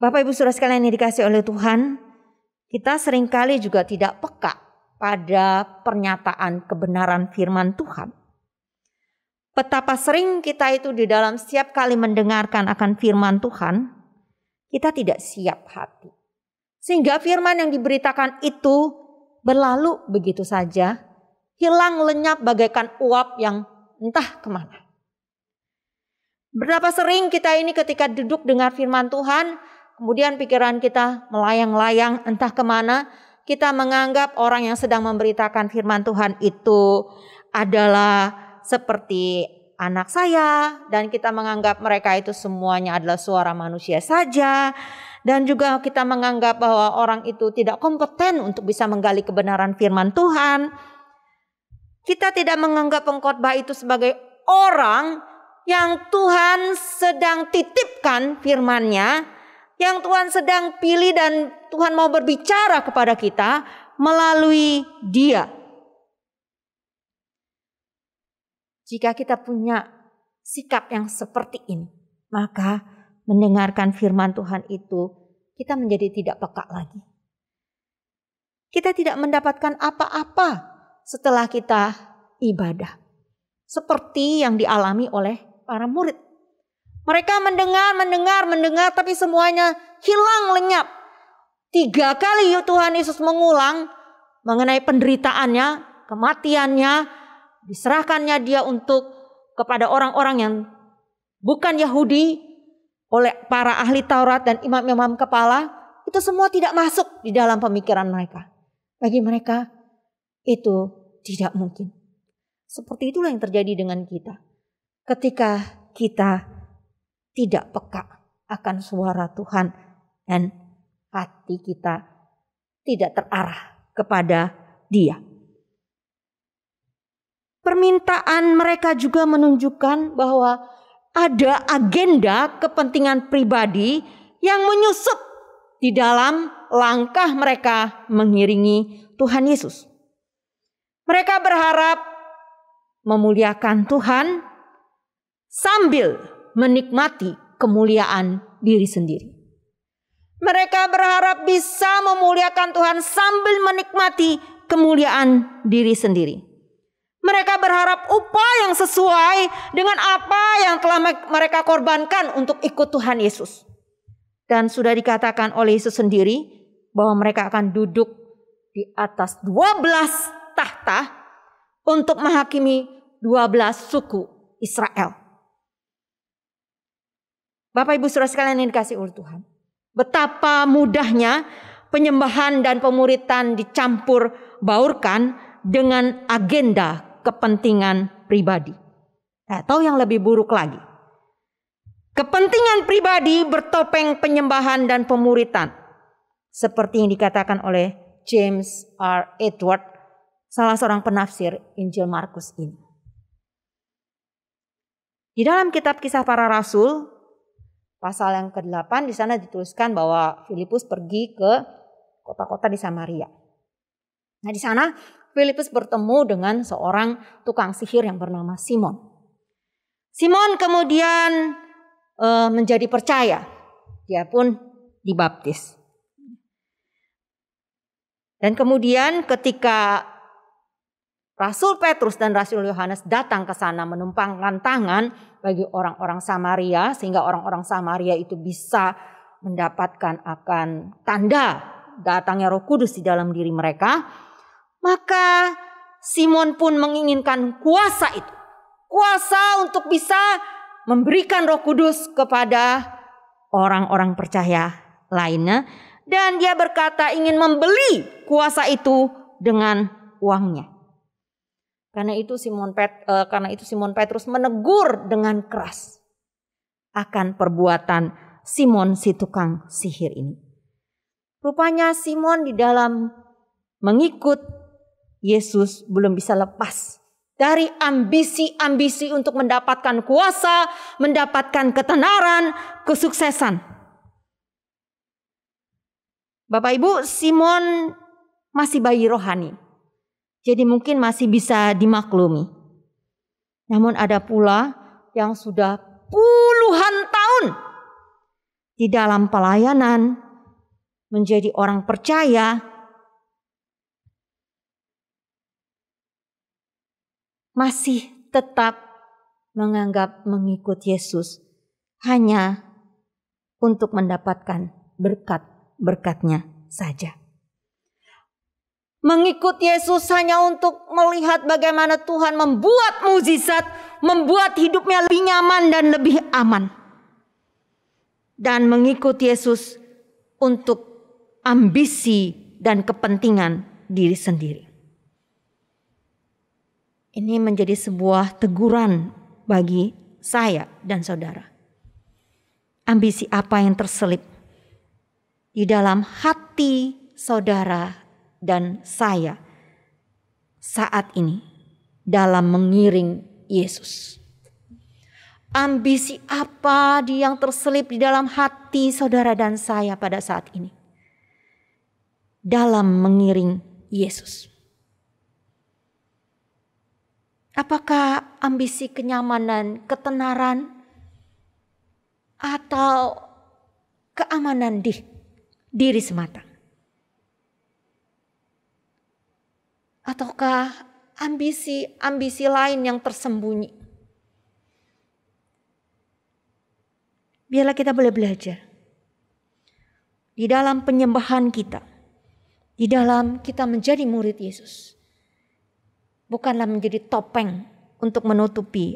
Bapak Ibu Saudara sekalian yang dikasihi oleh Tuhan, kita seringkali juga tidak peka pada pernyataan kebenaran firman Tuhan. Betapa sering kita itu di dalam setiap kali mendengarkan akan firman Tuhan, kita tidak siap hati. Sehingga firman yang diberitakan itu berlalu begitu saja, hilang lenyap bagaikan uap yang entah kemana. Berapa sering kita ini ketika duduk dengar firman Tuhan, kemudian pikiran kita melayang-layang entah kemana, kita menganggap orang yang sedang memberitakan firman Tuhan itu adalah seperti anak saya, dan kita menganggap mereka itu semuanya adalah suara manusia saja, dan juga kita menganggap bahwa orang itu tidak kompeten untuk bisa menggali kebenaran firman Tuhan. Kita tidak menganggap pengkhotbah itu sebagai orang yang Tuhan sedang titipkan firman-Nya, yang Tuhan sedang pilih dan Tuhan mau berbicara kepada kita melalui dia. Jika kita punya sikap yang seperti ini, maka mendengarkan firman Tuhan itu kita menjadi tidak peka lagi. Kita tidak mendapatkan apa-apa setelah kita ibadah. Seperti yang dialami oleh para murid. Mereka mendengar, tapi semuanya hilang lenyap. 3 kali Tuhan Yesus mengulang mengenai penderitaannya, kematiannya, diserahkannya dia kepada orang-orang yang bukan Yahudi oleh para ahli Taurat dan imam-imam kepala. Itu semua tidak masuk di dalam pemikiran mereka. Bagi mereka itu tidak mungkin. Seperti itulah yang terjadi dengan kita. Ketika kita tidak peka akan suara Tuhan dan hati kita tidak terarah kepada Dia. Permintaan mereka juga menunjukkan bahwa ada agenda kepentingan pribadi yang menyusup di dalam langkah mereka mengiringi Tuhan Yesus. Mereka berharap memuliakan Tuhan sambil menikmati kemuliaan diri sendiri. Mereka berharap bisa memuliakan Tuhan sambil menikmati kemuliaan diri sendiri. Mereka berharap upah yang sesuai dengan apa yang telah mereka korbankan untuk ikut Tuhan Yesus. Dan sudah dikatakan oleh Yesus sendiri bahwa mereka akan duduk di atas 12 tahta untuk menghakimi 12 suku Israel. Bapak Ibu Saudara sekalian yang dikasihi oleh Tuhan, betapa mudahnya penyembahan dan pemuritan dicampur baurkan dengan agenda kepentingan pribadi. Atau yang lebih buruk lagi, kepentingan pribadi bertopeng penyembahan dan pemuritan. Seperti yang dikatakan oleh James R. Edward, salah seorang penafsir Injil Markus ini. Di dalam kitab Kisah Para Rasul, pasal yang ke-8, di sana dituliskan bahwa Filipus pergi ke kota-kota di Samaria. Nah, di sana Filipus bertemu dengan seorang tukang sihir yang bernama Simon. Simon kemudian menjadi percaya. Dia pun dibaptis. Dan kemudian ketika Rasul Petrus dan Rasul Yohanes datang ke sana menumpangkan tangan bagi orang-orang Samaria, sehingga orang-orang Samaria itu bisa mendapatkan akan tanda datangnya Roh Kudus di dalam diri mereka. Maka Simon pun menginginkan kuasa itu. Kuasa untuk bisa memberikan Roh Kudus kepada orang-orang percaya lainnya. Dan dia berkata ingin membeli kuasa itu dengan uangnya. Karena itu Simon Petrus menegur dengan keras akan perbuatan Simon si tukang sihir ini. Rupanya Simon di dalam mengikut Yesus belum bisa lepas dari ambisi-ambisi untuk mendapatkan kuasa, mendapatkan ketenaran, kesuksesan. Bapak Ibu, Simon masih bayi rohani. Jadi mungkin masih bisa dimaklumi. Namun ada pula yang sudah puluhan tahun di dalam pelayanan, menjadi orang percaya, masih tetap menganggap mengikut Yesus hanya untuk mendapatkan berkat-berkatnya saja. Mengikut Yesus hanya untuk melihat bagaimana Tuhan membuat mukjizat, membuat hidupnya lebih nyaman dan lebih aman. Dan mengikut Yesus untuk ambisi dan kepentingan diri sendiri. Ini menjadi sebuah teguran bagi saya dan saudara. Ambisi apa yang terselip di dalam hati saudara dan saya saat ini dalam mengiring Yesus? Ambisi apa yang terselip di dalam hati saudara dan saya pada saat ini dalam mengiring Yesus? Apakah ambisi kenyamanan, ketenaran, atau keamanan di diri semata? Ataukah ambisi lain yang tersembunyi? Biarlah kita boleh belajar di dalam penyembahan kita, di dalam kita menjadi murid Yesus, bukanlah menjadi topeng untuk menutupi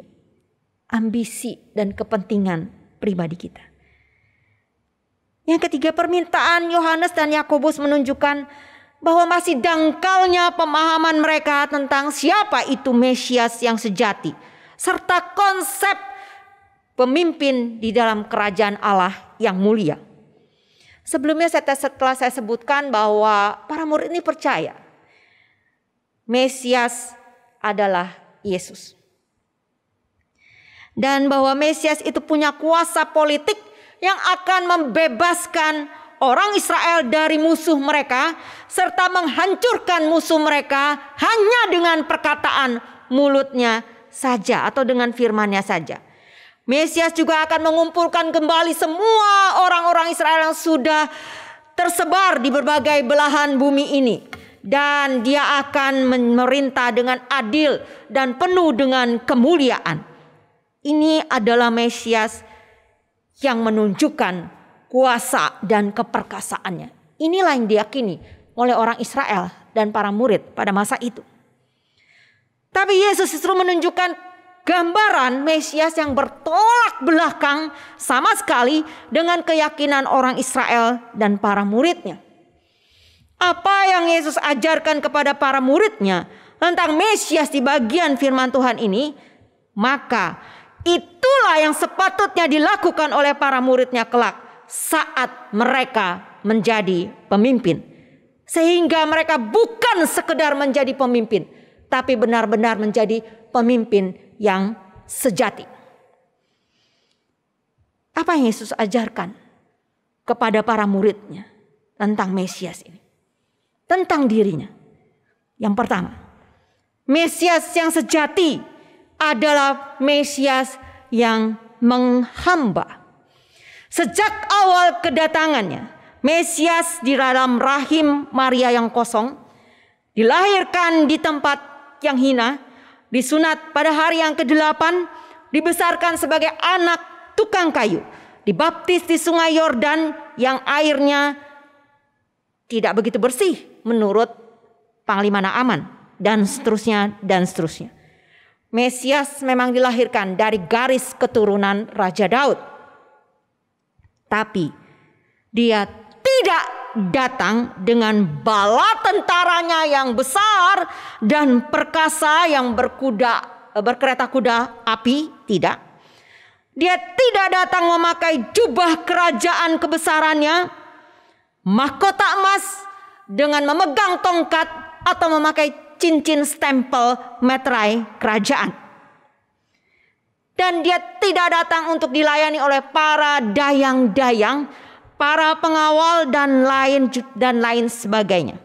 ambisi dan kepentingan pribadi kita. Yang ketiga, permintaan Yohanes dan Yakobus menunjukkan bahwa masih dangkalnya pemahaman mereka tentang siapa itu Mesias yang sejati, serta konsep pemimpin di dalam kerajaan Allah yang mulia. Sebelumnya setelah saya sebutkan bahwa para murid ini percaya Mesias adalah Yesus. Dan bahwa Mesias itu punya kuasa politik yang akan membebaskan orang Israel dari musuh mereka, serta menghancurkan musuh mereka hanya dengan perkataan mulutnya saja atau dengan firman-Nya saja. Mesias juga akan mengumpulkan kembali semua orang-orang Israel yang sudah tersebar di berbagai belahan bumi ini. Dan dia akan memerintah dengan adil dan penuh dengan kemuliaan. Ini adalah Mesias yang menunjukkan kuasa dan keperkasaannya. Inilah yang diyakini oleh orang Israel dan para murid pada masa itu. Tapi Yesus justru menunjukkan gambaran Mesias yang bertolak belakang sama sekali dengan keyakinan orang Israel dan para muridnya. Apa yang Yesus ajarkan kepada para muridnya tentang Mesias di bagian firman Tuhan ini, maka itulah yang sepatutnya dilakukan oleh para muridnya kelak saat mereka menjadi pemimpin. Sehingga mereka bukan sekedar menjadi pemimpin, tapi benar-benar menjadi pemimpin yang sejati. Apa yang Yesus ajarkan kepada para muridnya tentang Mesias ini? Tentang dirinya. Yang pertama, Mesias yang sejati adalah Mesias yang menghamba. Sejak awal kedatangannya, Mesias di dalam rahim Maria yang kosong, dilahirkan di tempat yang hina, disunat pada hari yang ke-8, dibesarkan sebagai anak tukang kayu, dibaptis di sungai Yordan yang airnya tidak begitu bersih menurut Panglima Naaman, dan seterusnya dan seterusnya. Mesias memang dilahirkan dari garis keturunan Raja Daud. Tapi dia tidak datang dengan bala tentaranya yang besar dan perkasa yang berkereta kuda api, tidak. Dia tidak datang memakai jubah kerajaan kebesarannya, mahkota emas dengan memegang tongkat atau memakai cincin stempel meterai kerajaan. Dan dia tidak datang untuk dilayani oleh para dayang-dayang, para pengawal dan lain sebagainya.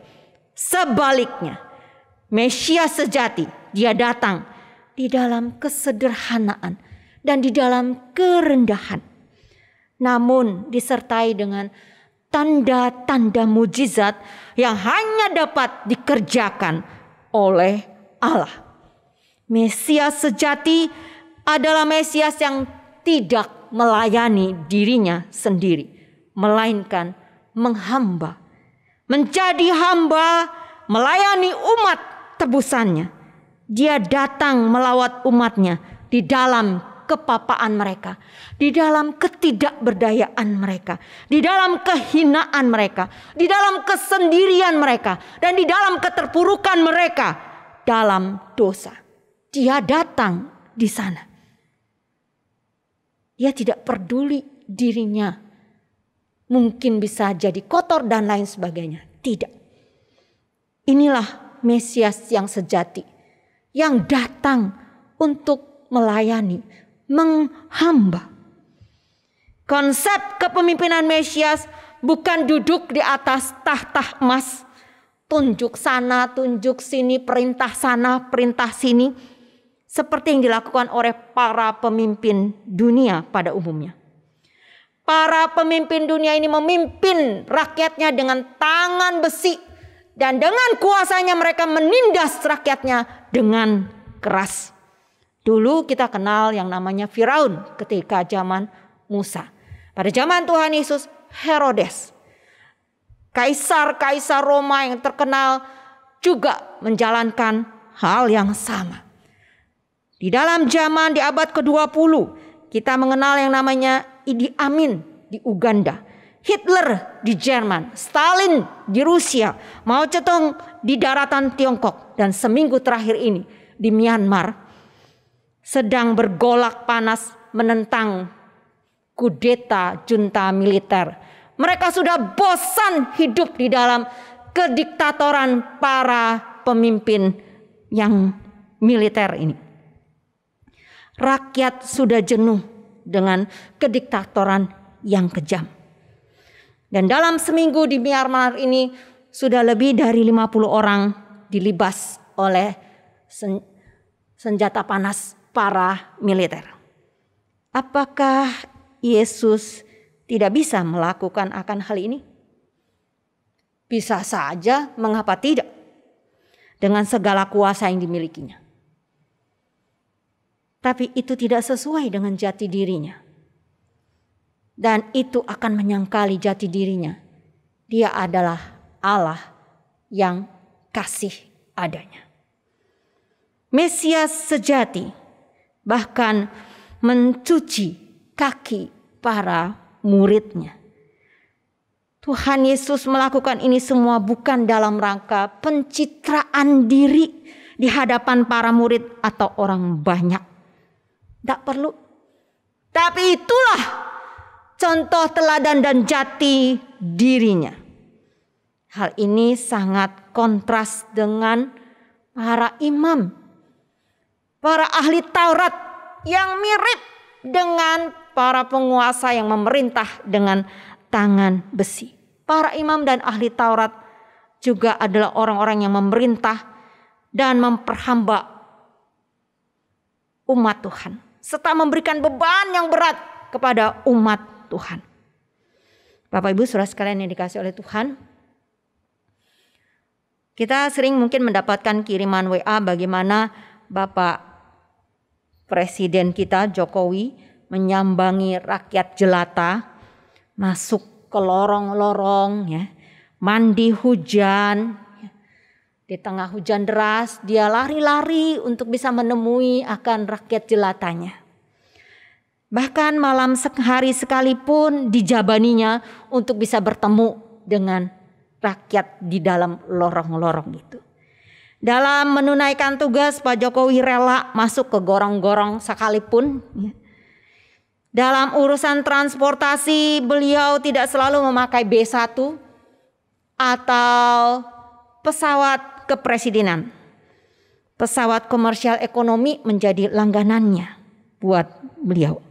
Sebaliknya, Mesias sejati, dia datang di dalam kesederhanaan dan di dalam kerendahan. namun disertai dengan tanda-tanda mujizat yang hanya dapat dikerjakan oleh Allah. Mesias sejati adalah Mesias yang tidak melayani dirinya sendiri, melainkan menghamba, menjadi hamba, melayani umat tebusannya. Dia datang melawat umatnya di dalam kepapaan mereka, di dalam ketidakberdayaan mereka, di dalam kehinaan mereka, di dalam kesendirian mereka, dan di dalam keterpurukan mereka dalam dosa. Dia datang di sana. Dia tidak peduli dirinya mungkin bisa jadi kotor dan lain sebagainya. Tidak. Inilah Mesias yang sejati, yang datang untuk melayani, menghamba. Konsep kepemimpinan Mesias bukan duduk di atas tahta emas, tunjuk sana, tunjuk sini, perintah sana, perintah sini, seperti yang dilakukan oleh para pemimpin dunia pada umumnya. Para pemimpin dunia ini memimpin rakyatnya dengan tangan besi, dan dengan kuasanya mereka menindas rakyatnya dengan keras. Dulu kita kenal yang namanya Firaun ketika zaman Musa. Pada zaman Tuhan Yesus, Herodes, kaisar-kaisar Roma yang terkenal, juga menjalankan hal yang sama. Di dalam zaman di abad ke-20, kita mengenal yang namanya Idi Amin di Uganda, Hitler di Jerman, Stalin di Rusia, Mao Zedong di daratan Tiongkok, dan seminggu terakhir ini di Myanmar sedang bergolak panas menentang kudeta junta militer. Mereka sudah bosan hidup di dalam kediktatoran para pemimpin yang militer ini. Rakyat sudah jenuh dengan kediktatoran yang kejam. Dan dalam seminggu di Myanmar ini sudah lebih dari 50 orang dilibas oleh senjata panas para militer. Apakah Yesus tidak bisa melakukan akan hal ini? Bisa saja, mengapa tidak? Dengan segala kuasa yang dimilikinya. Tapi itu tidak sesuai dengan jati dirinya. Dan itu akan menyangkali jati dirinya. Dia adalah Allah yang kasih adanya. Mesias sejati bahkan mencuci kaki para muridnya. Tuhan Yesus melakukan ini semua bukan dalam rangka pencitraan diri di hadapan para murid atau orang banyak. Tidak perlu. Tapi itulah contoh teladan dan jati dirinya. Hal ini sangat kontras dengan para imam, para ahli Taurat yang mirip dengan para penguasa yang memerintah dengan tangan besi. Para imam dan ahli Taurat juga adalah orang-orang yang memerintah dan memperhamba umat Tuhan, serta memberikan beban yang berat kepada umat Tuhan. Bapak Ibu Saudara sekalian yang dikasihi oleh Tuhan, kita sering mungkin mendapatkan kiriman WA bagaimana Bapak Presiden kita Jokowi menyambangi rakyat jelata, masuk ke lorong-lorong, ya, mandi hujan, ya. Di tengah hujan deras dia lari-lari untuk bisa menemui akan rakyat jelatanya. Bahkan malam sehari sekalipun dijabaninya untuk bisa bertemu dengan rakyat di dalam lorong-lorong itu. Dalam menunaikan tugas, Pak Jokowi rela masuk ke gorong-gorong sekalipun. Dalam urusan transportasi, beliau tidak selalu memakai B1 atau pesawat kepresidenan. Pesawat komersial ekonomi menjadi langganannya buat beliau.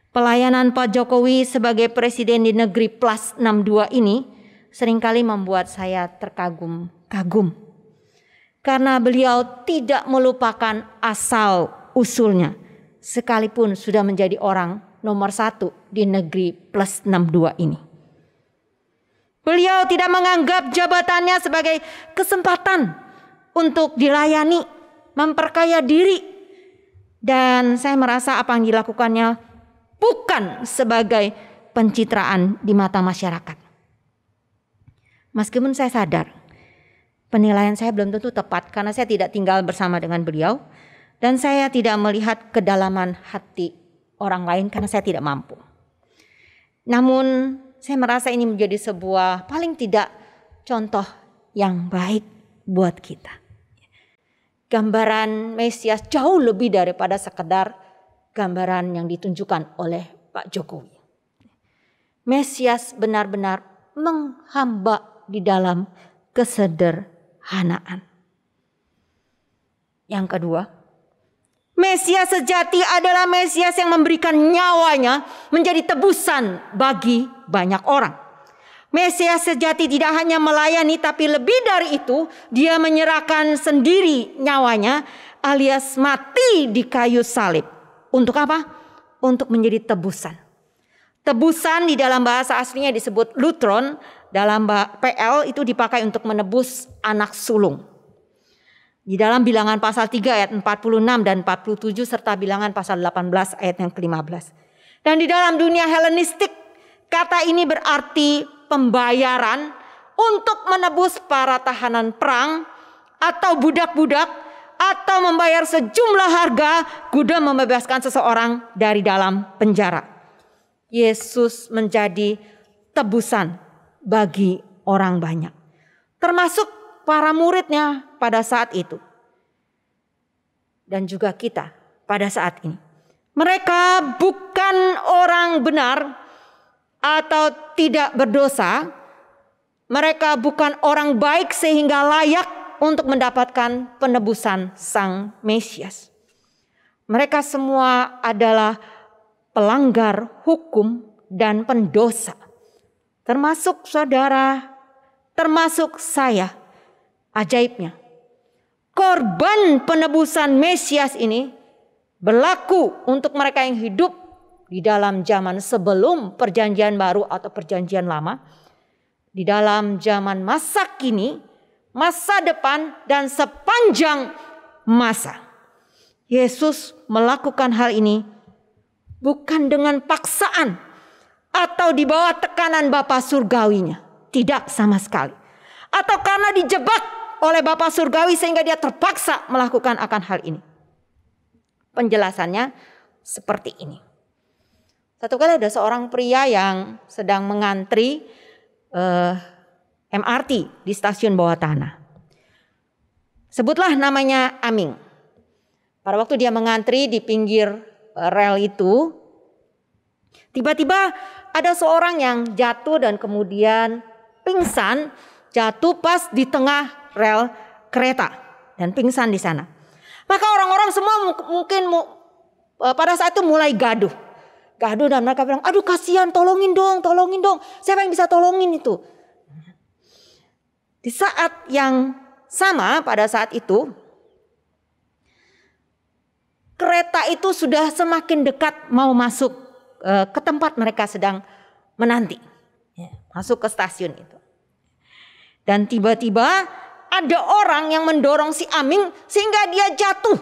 Pelayanan Pak Jokowi sebagai presiden di negeri plus 62 ini seringkali membuat saya terkagum-kagum. Karena beliau tidak melupakan asal usulnya, sekalipun sudah menjadi orang nomor 1 di negeri plus 62 ini. Beliau tidak menganggap jabatannya sebagai kesempatan untuk dilayani, memperkaya diri. Dan saya merasa apa yang dilakukannya bukan sebagai pencitraan di mata masyarakat. Meskipun saya sadar penilaian saya belum tentu tepat karena saya tidak tinggal bersama dengan beliau. Dan saya tidak melihat kedalaman hati orang lain karena saya tidak mampu. Namun saya merasa ini menjadi sebuah paling tidak contoh yang baik buat kita. Gambaran Mesias jauh lebih daripada sekedar gambaran yang ditunjukkan oleh Pak Jokowi. Mesias benar-benar menghamba di dalam kesederhanaan. Yang kedua, Mesias sejati adalah Mesias yang memberikan nyawanya menjadi tebusan bagi banyak orang. Mesias sejati tidak hanya melayani tapi lebih dari itu dia menyerahkan sendiri nyawanya alias mati di kayu salib. Untuk apa? Untuk menjadi tebusan. Tebusan di dalam bahasa aslinya disebut lutron, dalam PL itu dipakai untuk menebus anak sulung. Di dalam Bilangan pasal 3 ayat 46 dan 47 serta Bilangan pasal 18 ayat yang ke-15. Dan di dalam dunia Helenistik kata ini berarti pembayaran untuk menebus para tahanan perang atau budak-budak atau membayar sejumlah harga guna membebaskan seseorang dari dalam penjara. Yesus menjadi tebusan bagi orang banyak. Termasuk para muridnya pada saat itu. Dan juga kita pada saat ini. Mereka bukan orang benar atau tidak berdosa. Mereka bukan orang baik sehingga layak untuk mendapatkan penebusan Sang Mesias. Mereka semua adalah pelanggar hukum dan pendosa. Termasuk saudara, termasuk saya. Ajaibnya, korban penebusan Mesias ini berlaku untuk mereka yang hidup di dalam zaman sebelum perjanjian baru atau perjanjian lama, di dalam zaman masa kini, masa depan, dan sepanjang masa. Yesus melakukan hal ini bukan dengan paksaan atau di bawah tekanan Bapa Surgawinya. Tidak sama sekali. Atau karena dijebak oleh Bapa Surgawi sehingga dia terpaksa melakukan akan hal ini. Penjelasannya seperti ini. Satu kali ada seorang pria yang sedang mengantri MRT di stasiun bawah tanah. Sebutlah namanya Aming. Pada waktu dia mengantri di pinggir rel itu, tiba-tiba ada seorang yang jatuh dan kemudian pingsan, jatuh pas di tengah rel kereta dan pingsan di sana. Maka orang-orang semua mungkin pada saat itu mulai gaduh dan mereka bilang, aduh kasihan, tolongin dong. Siapa yang bisa tolongin itu? Di saat yang sama pada saat itu, kereta itu sudah semakin dekat mau masuk ke tempat mereka sedang menanti. Masuk ke stasiun itu. Dan tiba-tiba ada orang yang mendorong si Aming sehingga dia jatuh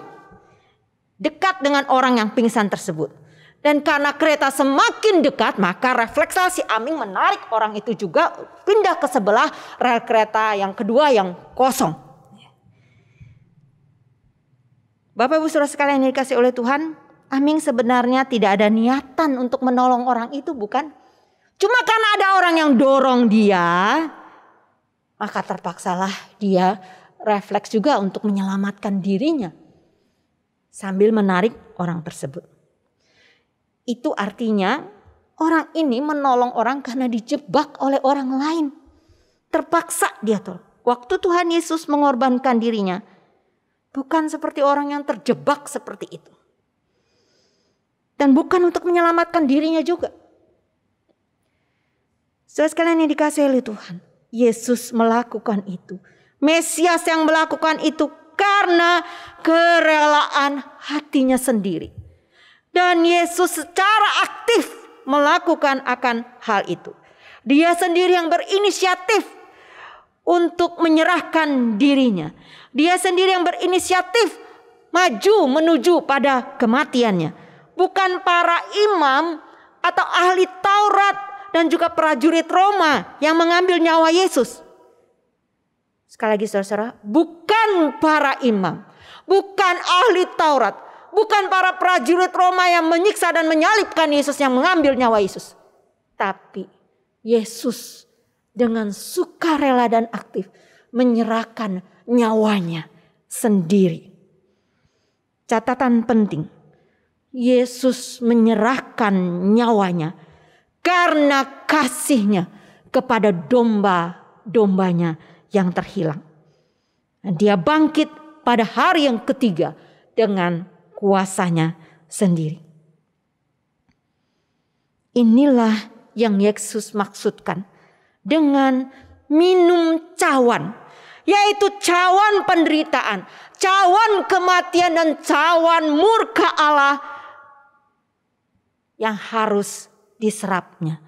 dekat dengan orang yang pingsan tersebut. Dan karena kereta semakin dekat, maka refleks si Aming menarik orang itu juga pindah ke sebelah rel kereta yang kedua yang kosong. Bapak Ibu Saudara sekalian yang dikasihi oleh Tuhan, Aming sebenarnya tidak ada niatan untuk menolong orang itu, bukan? Cuma karena ada orang yang dorong dia, maka terpaksalah dia refleks juga untuk menyelamatkan dirinya sambil menarik orang tersebut. Itu artinya orang ini menolong orang karena dijebak oleh orang lain. Terpaksa dia tolong. Waktu Tuhan Yesus mengorbankan dirinya, bukan seperti orang yang terjebak seperti itu. Dan bukan untuk menyelamatkan dirinya juga. Saudara sekalian yang dikasihi oleh Tuhan, Yesus melakukan itu. Mesias yang melakukan itu karena kerelaan hatinya sendiri. Dan Yesus secara aktif melakukan akan hal itu. Dia sendiri yang berinisiatif untuk menyerahkan dirinya. Dia sendiri yang berinisiatif maju menuju pada kematiannya. Bukan para imam atau ahli Taurat dan juga prajurit Roma yang mengambil nyawa Yesus. Sekali lagi saudara, bukan para imam, bukan ahli Taurat, bukan para prajurit Roma yang menyiksa dan menyalibkan Yesus yang mengambil nyawa Yesus. Tapi Yesus dengan sukarela dan aktif menyerahkan nyawanya sendiri. Catatan penting, Yesus menyerahkan nyawanya karena kasihnya kepada domba-dombanya yang terhilang. Dan dia bangkit pada hari yang ketiga dengan kuasanya sendiri. Inilah yang Yesus maksudkan dengan minum cawan, yaitu cawan penderitaan, cawan kematian dan cawan murka Allah yang harus diserapnya.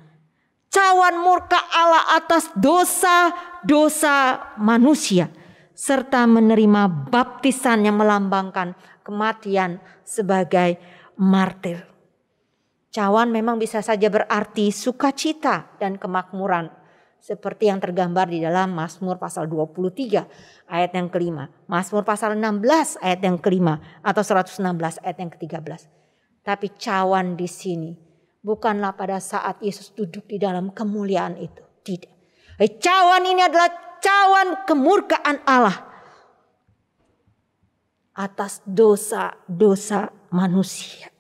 Cawan murka Allah atas dosa-dosa manusia, serta menerima baptisan yang melambangkan kematian sebagai martir. Cawan memang bisa saja berarti sukacita dan kemakmuran, seperti yang tergambar di dalam Mazmur pasal 23 ayat yang kelima, Mazmur pasal 16 ayat yang kelima, atau 116 ayat yang ke-13. Tapi cawan di sini bukanlah pada saat Yesus duduk di dalam kemuliaan itu. Tidak. Cawan ini adalah cawan kemurkaan Allah atas dosa-dosa manusia.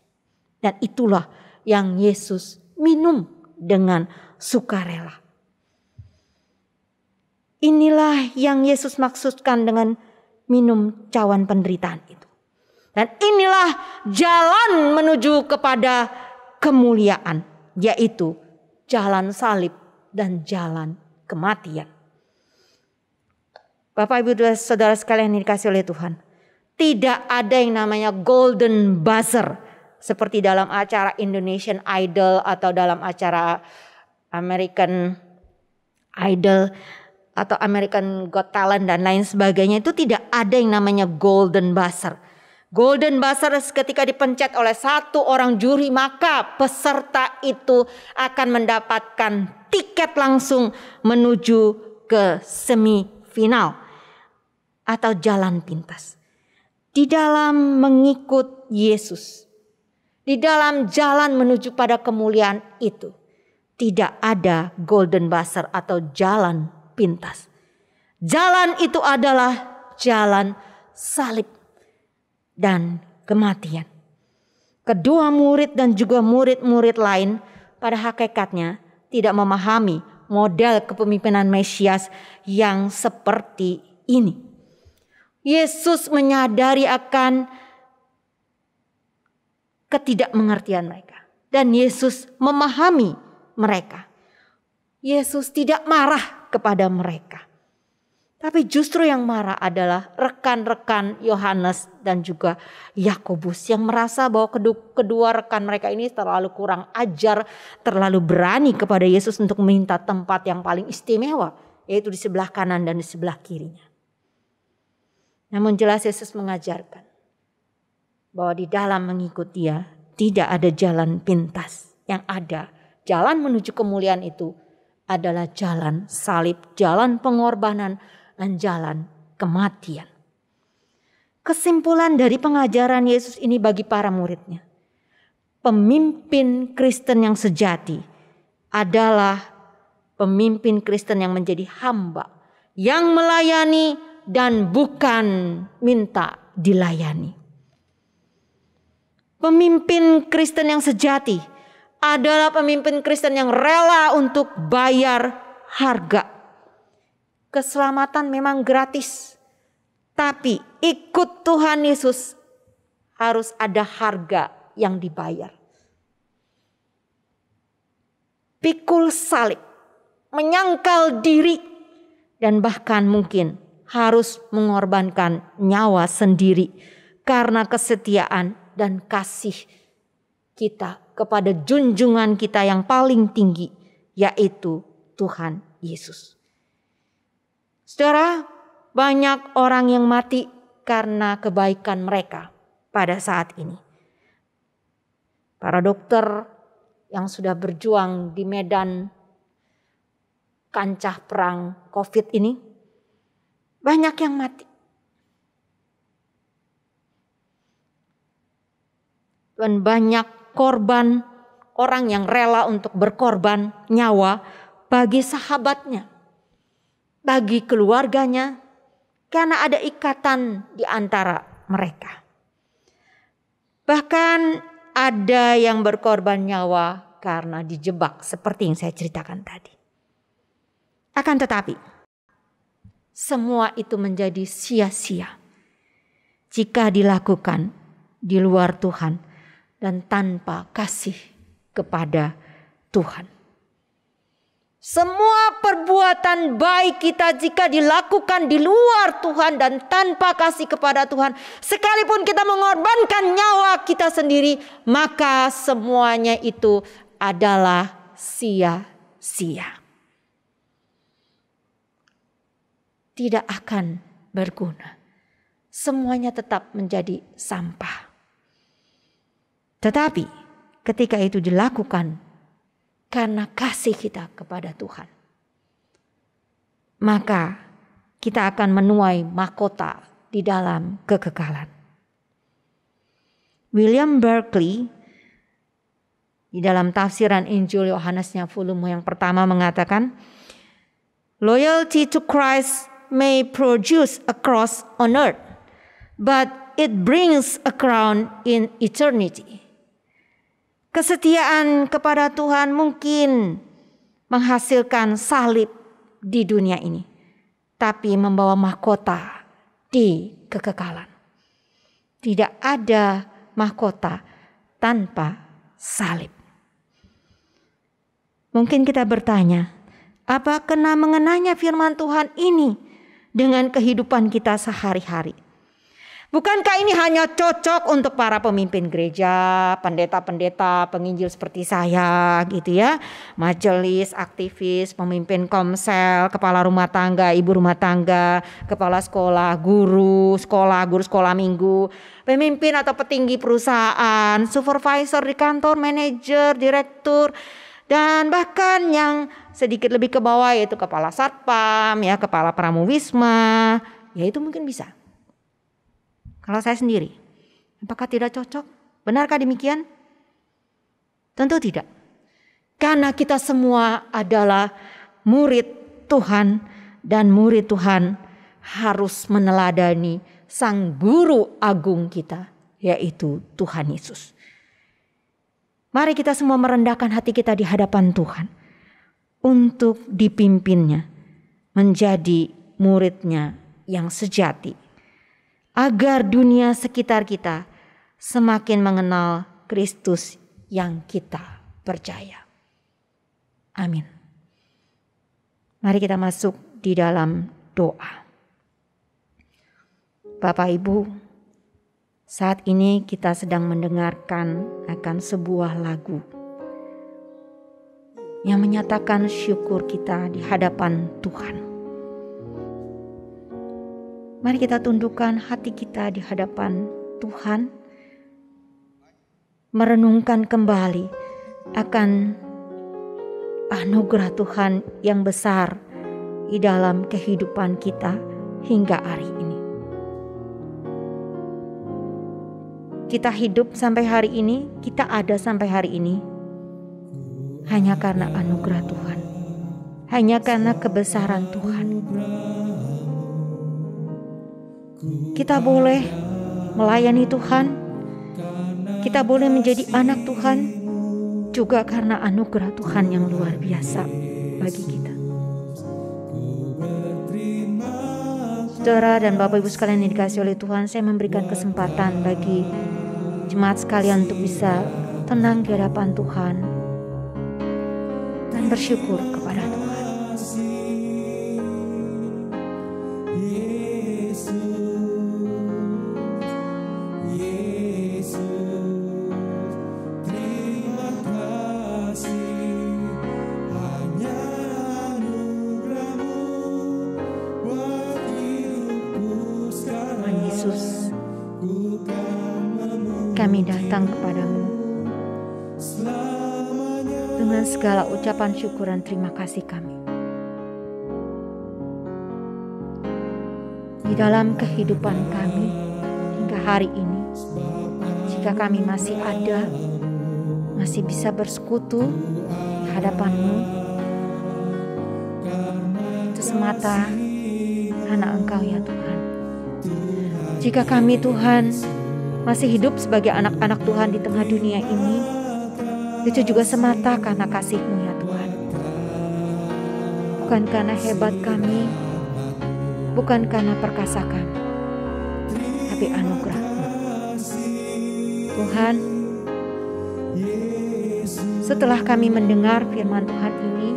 Dan itulah yang Yesus minum dengan sukarela. Inilah yang Yesus maksudkan dengan minum cawan penderitaan itu. Dan inilah jalan menuju kepada kemuliaan, yaitu jalan salib dan jalan kematian. Bapak Ibu Saudara sekalian yang dikasihi oleh Tuhan, tidak ada yang namanya golden buzzer seperti dalam acara Indonesian Idol atau dalam acara American Idol atau American Got Talent dan lain sebagainya. Itu tidak ada yang namanya golden buzzer. Golden buzzer ketika dipencet oleh satu orang juri, maka peserta itu akan mendapatkan tiket langsung menuju ke semifinal atau jalan pintas. Di dalam mengikut Yesus, di dalam jalan menuju pada kemuliaan itu, tidak ada golden buzzer atau jalan pintas. Jalan itu adalah jalan salib dan kematian. Kedua murid dan juga murid-murid lain pada hakikatnya tidak memahami model kepemimpinan Mesias yang seperti ini. Yesus menyadari akan ketidakmengertian mereka. Dan Yesus memahami mereka. Yesus tidak marah kepada mereka. Tapi justru yang marah adalah rekan-rekan Yohanes dan juga Yakobus yang merasa bahwa kedua rekan mereka ini terlalu kurang ajar, terlalu berani kepada Yesus untuk meminta tempat yang paling istimewa, yaitu di sebelah kanan dan di sebelah kirinya. Namun jelas Yesus mengajarkan bahwa di dalam mengikut Dia tidak ada jalan pintas. Yang ada jalan menuju kemuliaan itu adalah jalan salib, jalan pengorbanan, dan jalan kematian. Kesimpulan dari pengajaran Yesus ini bagi para muridnya, pemimpin Kristen yang sejati adalah pemimpin Kristen yang menjadi hamba, yang melayani dan bukan minta dilayani. Pemimpin Kristen yang sejati adalah pemimpin Kristen yang rela untuk bayar harga. Keselamatan memang gratis, tapi ikut Tuhan Yesus harus ada harga yang dibayar. Pikul salib, menyangkal diri, dan bahkan mungkin harus mengorbankan nyawa sendiri karena kesetiaan dan kasih kita kepada junjungan kita yang paling tinggi, yaitu Tuhan Yesus. Saudara, banyak orang yang mati karena kebaikan mereka pada saat ini. Para dokter yang sudah berjuang di medan kancah perang COVID ini, banyak yang mati. Dan banyak korban, orang yang rela untuk berkorban nyawa bagi sahabatnya, bagi keluarganya, karena ada ikatan di antara mereka. Bahkan ada yang berkorban nyawa karena dijebak seperti yang saya ceritakan tadi. Akan tetapi, semua itu menjadi sia-sia jika dilakukan di luar Tuhan dan tanpa kasih kepada Tuhan. Semua perbuatan baik kita jika dilakukan di luar Tuhan dan tanpa kasih kepada Tuhan, sekalipun kita mengorbankan nyawa kita sendiri, maka semuanya itu adalah sia-sia. Tidak akan berguna. Semuanya tetap menjadi sampah. Tetapi ketika itu dilakukan karena kasih kita kepada Tuhan, maka kita akan menuai mahkota di dalam kekekalan. William Barclay di dalam tafsiran Injil Yohanesnya volume yang pertama mengatakan, loyalty to Christ may produce a cross on earth, but it brings a crown in eternity. Kesetiaan kepada Tuhan mungkin menghasilkan salib di dunia ini, tapi membawa mahkota di kekekalan. Tidak ada mahkota tanpa salib. Mungkin kita bertanya, apa kena mengenanya firman Tuhan ini dengan kehidupan kita sehari-hari? Bukankah ini hanya cocok untuk para pemimpin gereja, pendeta-pendeta, penginjil seperti saya gitu ya, majelis, aktivis, pemimpin komsel, kepala rumah tangga, ibu rumah tangga, kepala sekolah, guru sekolah minggu, pemimpin atau petinggi perusahaan, supervisor di kantor, manajer, direktur, dan bahkan yang sedikit lebih ke bawah yaitu kepala satpam, ya, kepala pramuwisma, ya itu mungkin bisa. Kalau saya sendiri, apakah tidak cocok? Benarkah demikian? Tentu tidak. Karena kita semua adalah murid Tuhan, dan murid Tuhan harus meneladani Sang Guru Agung kita, yaitu Tuhan Yesus. Mari kita semua merendahkan hati kita di hadapan Tuhan untuk dipimpinnya menjadi muridnya yang sejati, agar dunia sekitar kita semakin mengenal Kristus yang kita percaya. Amin. Mari kita masuk di dalam doa. Bapak Ibu, saat ini kita sedang mendengarkan akan sebuah lagu yang menyatakan syukur kita di hadapan Tuhan. Mari kita tundukkan hati kita di hadapan Tuhan, merenungkan kembali akan anugerah Tuhan yang besar di dalam kehidupan kita hingga hari ini. Kita hidup sampai hari ini, kita ada sampai hari ini hanya karena anugerah Tuhan, hanya karena kebesaran Tuhan. Kita boleh melayani Tuhan, kita boleh menjadi anak Tuhan juga karena anugerah Tuhan yang luar biasa bagi kita. Saudara dan Bapak Ibu sekalian yang dikasihi oleh Tuhan, saya memberikan kesempatan bagi jemaat sekalian untuk bisa tenang di hadapan Tuhan dan bersyukur kepada Tuhan. kami datang kepadamu dengan segala ucapan syukur dan terima kasih kami. Di dalam kehidupan kami hingga hari ini, jika kami masih ada, masih bisa bersekutu di hadapan-Mu, itu semata karena Engkau ya Tuhan. Jika kami Tuhan masih hidup sebagai anak-anak Tuhan di tengah dunia ini, itu juga semata karena kasih-Mu ya Tuhan. Bukan karena hebat kami, bukan karena perkasa kami, tapi anugerah-Mu. Tuhan, setelah kami mendengar firman Tuhan ini,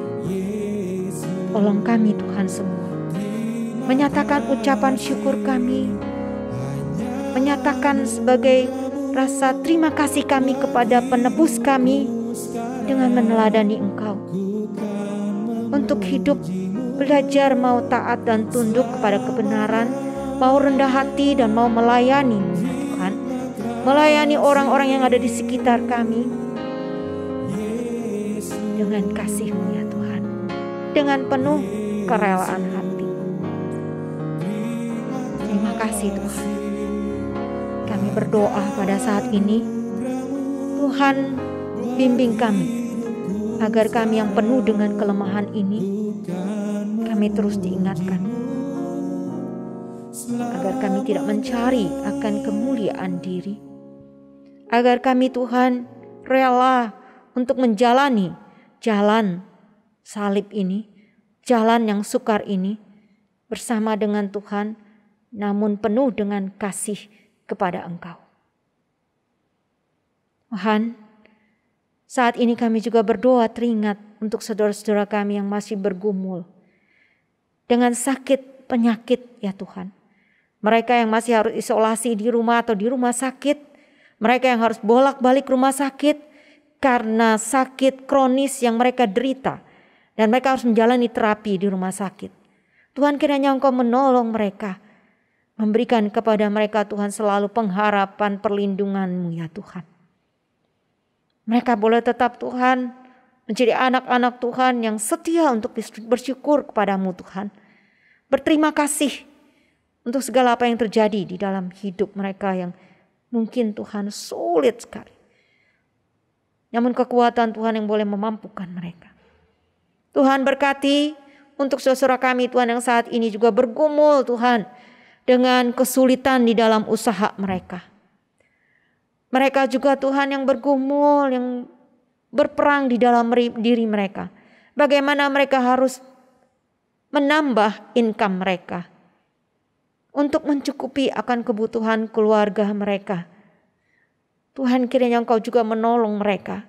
tolong kami Tuhan semua menyatakan ucapan syukur kami, menyatakan sebagai rasa terima kasih kami kepada penebus kami dengan meneladani Engkau. Untuk hidup, belajar mau taat dan tunduk kepada kebenaran, mau rendah hati dan mau melayani Tuhan, melayani orang-orang yang ada di sekitar kami dengan kasih-Mu ya Tuhan, dengan penuh kerelaan hati. Terima kasih Tuhan. Kami berdoa pada saat ini, Tuhan bimbing kami agar kami yang penuh dengan kelemahan ini, kami terus diingatkan agar kami tidak mencari akan kemuliaan diri, agar kami Tuhan rela untuk menjalani jalan salib ini, jalan yang sukar ini bersama dengan Tuhan, namun penuh dengan kasih kepada Engkau. Tuhan, saat ini kami juga berdoa teringat untuk saudara-saudara kami yang masih bergumul dengan sakit penyakit ya Tuhan. Mereka yang masih harus isolasi di rumah atau di rumah sakit, mereka yang harus bolak-balik rumah sakit karena sakit kronis yang mereka derita, dan mereka harus menjalani terapi di rumah sakit. Tuhan, kiranya Engkau menolong mereka, memberikan kepada mereka Tuhan selalu pengharapan perlindungan-Mu ya Tuhan. Mereka boleh tetap Tuhan menjadi anak-anak Tuhan yang setia untuk bersyukur kepadamu Tuhan. Berterima kasih untuk segala apa yang terjadi di dalam hidup mereka yang mungkin Tuhan sulit sekali. Namun kekuatan Tuhan yang boleh memampukan mereka. Tuhan berkati untuk saudara kami Tuhan yang saat ini juga bergumul Tuhan dengan kesulitan di dalam usaha mereka. Mereka juga Tuhan yang bergumul, yang berperang di dalam diri mereka. Bagaimana mereka harus menambah income mereka untuk mencukupi akan kebutuhan keluarga mereka. Tuhan, kiranya Engkau juga menolong mereka,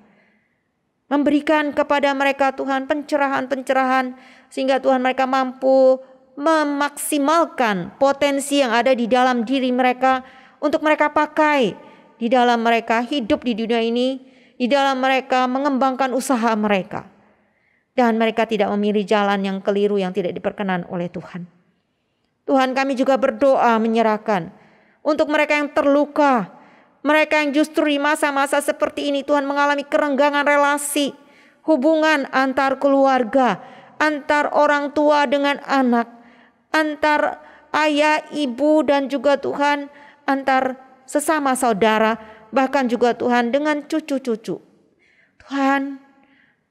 memberikan kepada mereka Tuhan pencerahan-pencerahan sehingga Tuhan mereka mampu memaksimalkan potensi yang ada di dalam diri mereka untuk mereka pakai di dalam mereka hidup di dunia ini, di dalam mereka mengembangkan usaha mereka, dan mereka tidak memilih jalan yang keliru yang tidak diperkenan oleh Tuhan. Tuhan, kami juga berdoa menyerahkan untuk mereka yang terluka, mereka yang justru di masa-masa seperti ini Tuhan mengalami kerenggangan relasi, hubungan antar keluarga, antar orang tua dengan anak, antar ayah, ibu, dan juga Tuhan antar sesama saudara, bahkan juga Tuhan dengan cucu-cucu. Tuhan,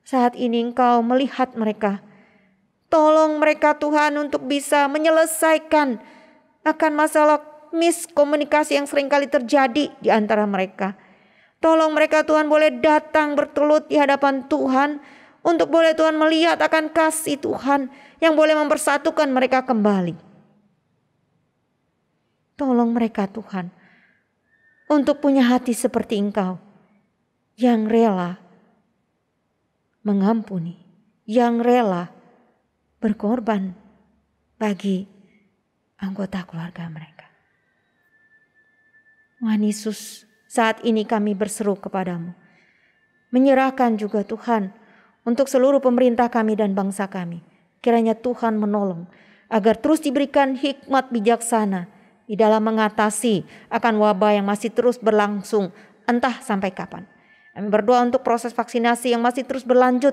saat ini Engkau melihat mereka. Tolong mereka Tuhan untuk bisa menyelesaikan akan masalah miskomunikasi yang seringkali terjadi di antara mereka. Tolong mereka Tuhan boleh datang bertelut di hadapan Tuhan untuk boleh Tuhan melihat akan kasih Tuhan yang boleh mempersatukan mereka kembali. Tolong mereka Tuhan untuk punya hati seperti Engkau yang rela mengampuni, yang rela berkorban bagi anggota keluarga mereka. Tuhan Yesus, saat ini kami berseru kepadamu, menyerahkan juga Tuhan untuk seluruh pemerintah kami dan bangsa kami. Kiranya Tuhan menolong agar terus diberikan hikmat bijaksana di dalam mengatasi akan wabah yang masih terus berlangsung entah sampai kapan. Kami berdoa untuk proses vaksinasi yang masih terus berlanjut.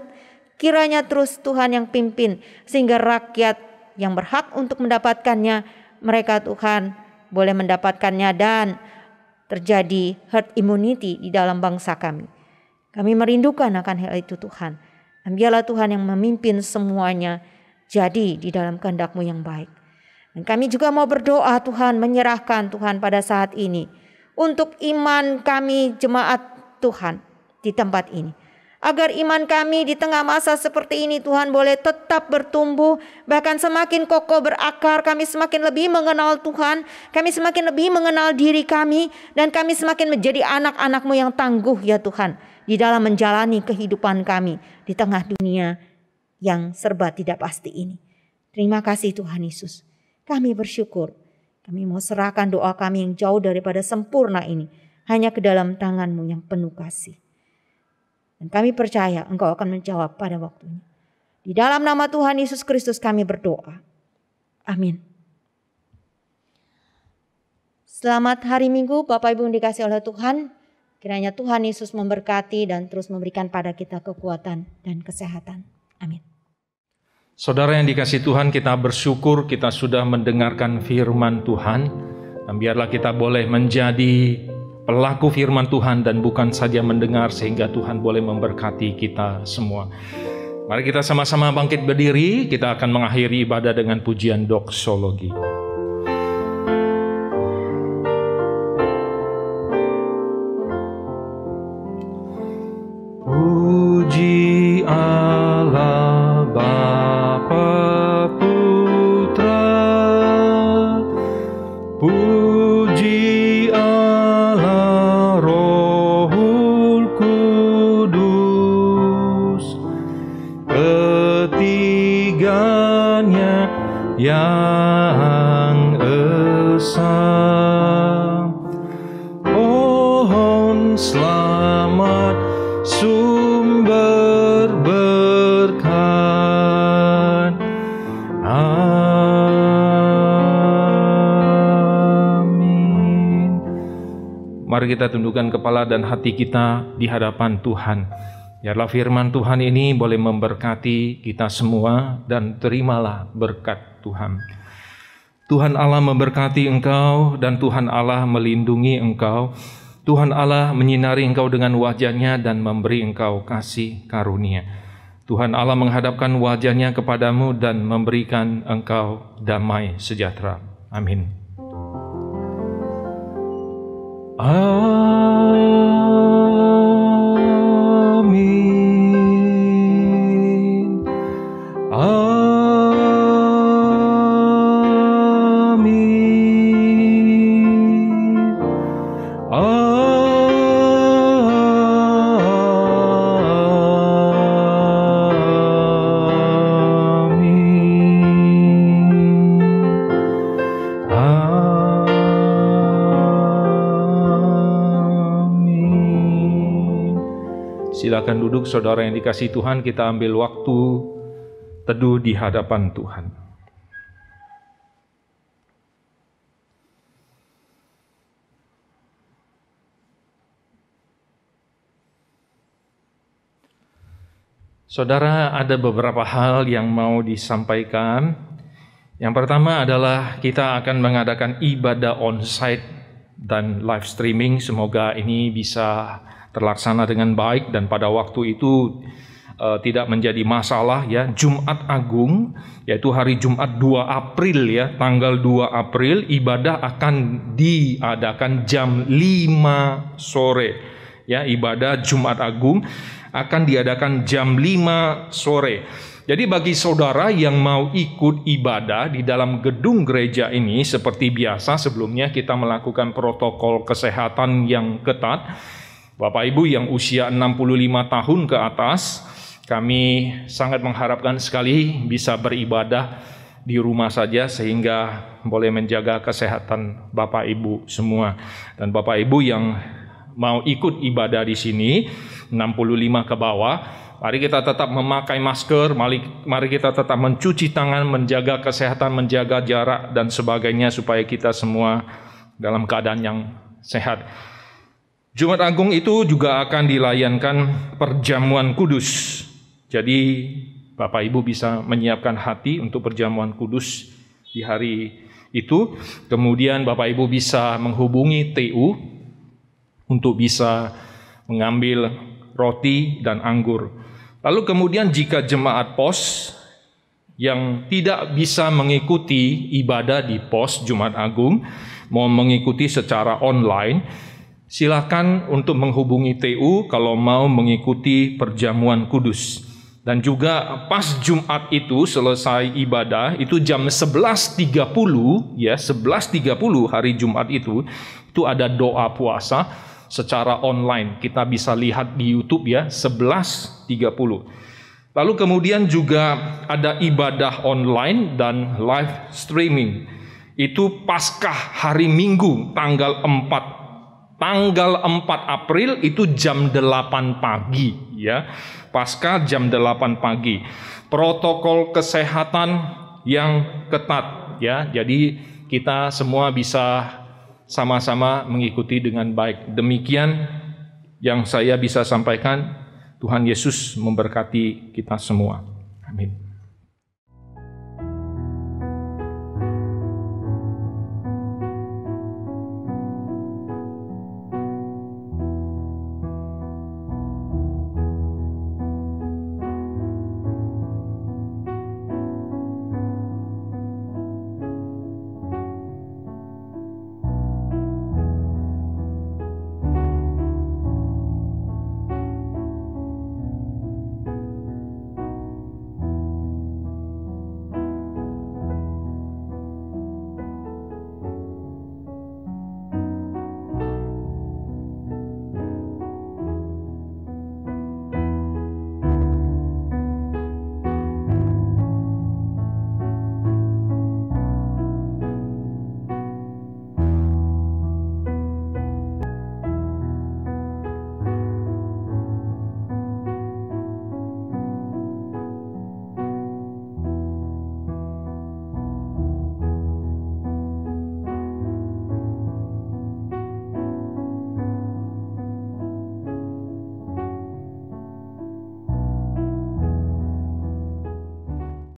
Kiranya terus Tuhan yang pimpin, sehingga rakyat yang berhak untuk mendapatkannya, mereka Tuhan boleh mendapatkannya dan terjadi herd immunity di dalam bangsa kami. Kami merindukan akan hal itu Tuhan. Dan biarlah Tuhan yang memimpin semuanya jadi di dalam kehendak-Mu yang baik. Dan kami juga mau berdoa Tuhan, menyerahkan Tuhan pada saat ini untuk iman kami jemaat Tuhan di tempat ini. Agar iman kami di tengah masa seperti ini Tuhan boleh tetap bertumbuh, bahkan semakin kokoh berakar. Kami semakin lebih mengenal Tuhan, kami semakin lebih mengenal diri kami, dan kami semakin menjadi anak-anak-Mu yang tangguh ya Tuhan, di dalam menjalani kehidupan kami di tengah dunia yang serba tidak pasti ini. Terima kasih Tuhan Yesus. Kami bersyukur. Kami mau serahkan doa kami yang jauh daripada sempurna ini hanya ke dalam tangan-Mu yang penuh kasih. Dan kami percaya Engkau akan menjawab pada waktunya. Di dalam nama Tuhan Yesus Kristus kami berdoa. Amin. Selamat hari Minggu Bapak Ibu yang dikasihi oleh Tuhan. Kiranya Tuhan Yesus memberkati dan terus memberikan pada kita kekuatan dan kesehatan. Amin. Saudara yang dikasihi Tuhan, kita bersyukur kita sudah mendengarkan firman Tuhan. Dan biarlah kita boleh menjadi pelaku firman Tuhan dan bukan saja mendengar, sehingga Tuhan boleh memberkati kita semua. Mari kita sama-sama bangkit berdiri, kita akan mengakhiri ibadah dengan pujian doksologi. Puji Allah Bapa Putra, puji Allah Rohul Kudus, ketiganya yang esa. Pohon selamat sumber berkat. Amin. Mari kita tundukkan kepala dan hati kita di hadapan Tuhan. Biarlah firman Tuhan ini boleh memberkati kita semua, dan terimalah berkat Tuhan. Tuhan Allah memberkati engkau, dan Tuhan Allah melindungi engkau. Tuhan Allah menyinari engkau dengan wajah-Nya dan memberi engkau kasih karunia. Tuhan Allah menghadapkan wajah-Nya kepadamu dan memberikan engkau damai sejahtera. Amin. Amin. Amin. Silakan duduk saudara yang dikasihi Tuhan, kita ambil waktu teduh di hadapan Tuhan. Saudara, ada beberapa hal yang mau disampaikan. Yang pertama adalah kita akan mengadakan ibadah onsite dan live streaming. Semoga ini bisa terlaksana dengan baik dan pada waktu itu tidak menjadi masalah ya. Jumat Agung, yaitu hari Jumat 2 April ya, tanggal 2 April ibadah akan diadakan jam 5 sore. Ya, ibadah Jumat Agung akan diadakan jam 5 sore. Jadi bagi saudara yang mau ikut ibadah di dalam gedung gereja ini, seperti biasa sebelumnya kita melakukan protokol kesehatan yang ketat. Bapak Ibu yang usia 65 tahun ke atas, kami sangat mengharapkan sekali bisa beribadah di rumah saja sehingga boleh menjaga kesehatan Bapak Ibu semua. Dan Bapak Ibu yang mau ikut ibadah di sini 65 ke bawah, mari kita tetap memakai masker, mari kita tetap mencuci tangan, menjaga kesehatan, menjaga jarak dan sebagainya supaya kita semua dalam keadaan yang sehat. Jumat Agung itu juga akan dilayankan perjamuan kudus. Jadi Bapak Ibu bisa menyiapkan hati untuk perjamuan kudus di hari itu. Kemudian Bapak Ibu bisa menghubungi TU untuk bisa mengambil roti dan anggur. Lalu kemudian jika jemaat pos yang tidak bisa mengikuti ibadah di pos Jumat Agung, mau mengikuti secara online, silakan untuk menghubungi TU kalau mau mengikuti perjamuan kudus. Dan juga pas Jumat itu selesai ibadah, itu jam 11.30, ya 11.30 hari Jumat itu ada doa puasa secara online. Kita bisa lihat di YouTube ya, 11.30. Lalu kemudian juga ada ibadah online dan live streaming. Itu Paskah hari Minggu tanggal 4 April itu jam 8 pagi ya. Paskah jam 8 pagi. Protokol kesehatan yang ketat ya. Jadi kita semua bisa sama-sama mengikuti dengan baik. Demikian yang saya bisa sampaikan. Tuhan Yesus memberkati kita semua. Amin.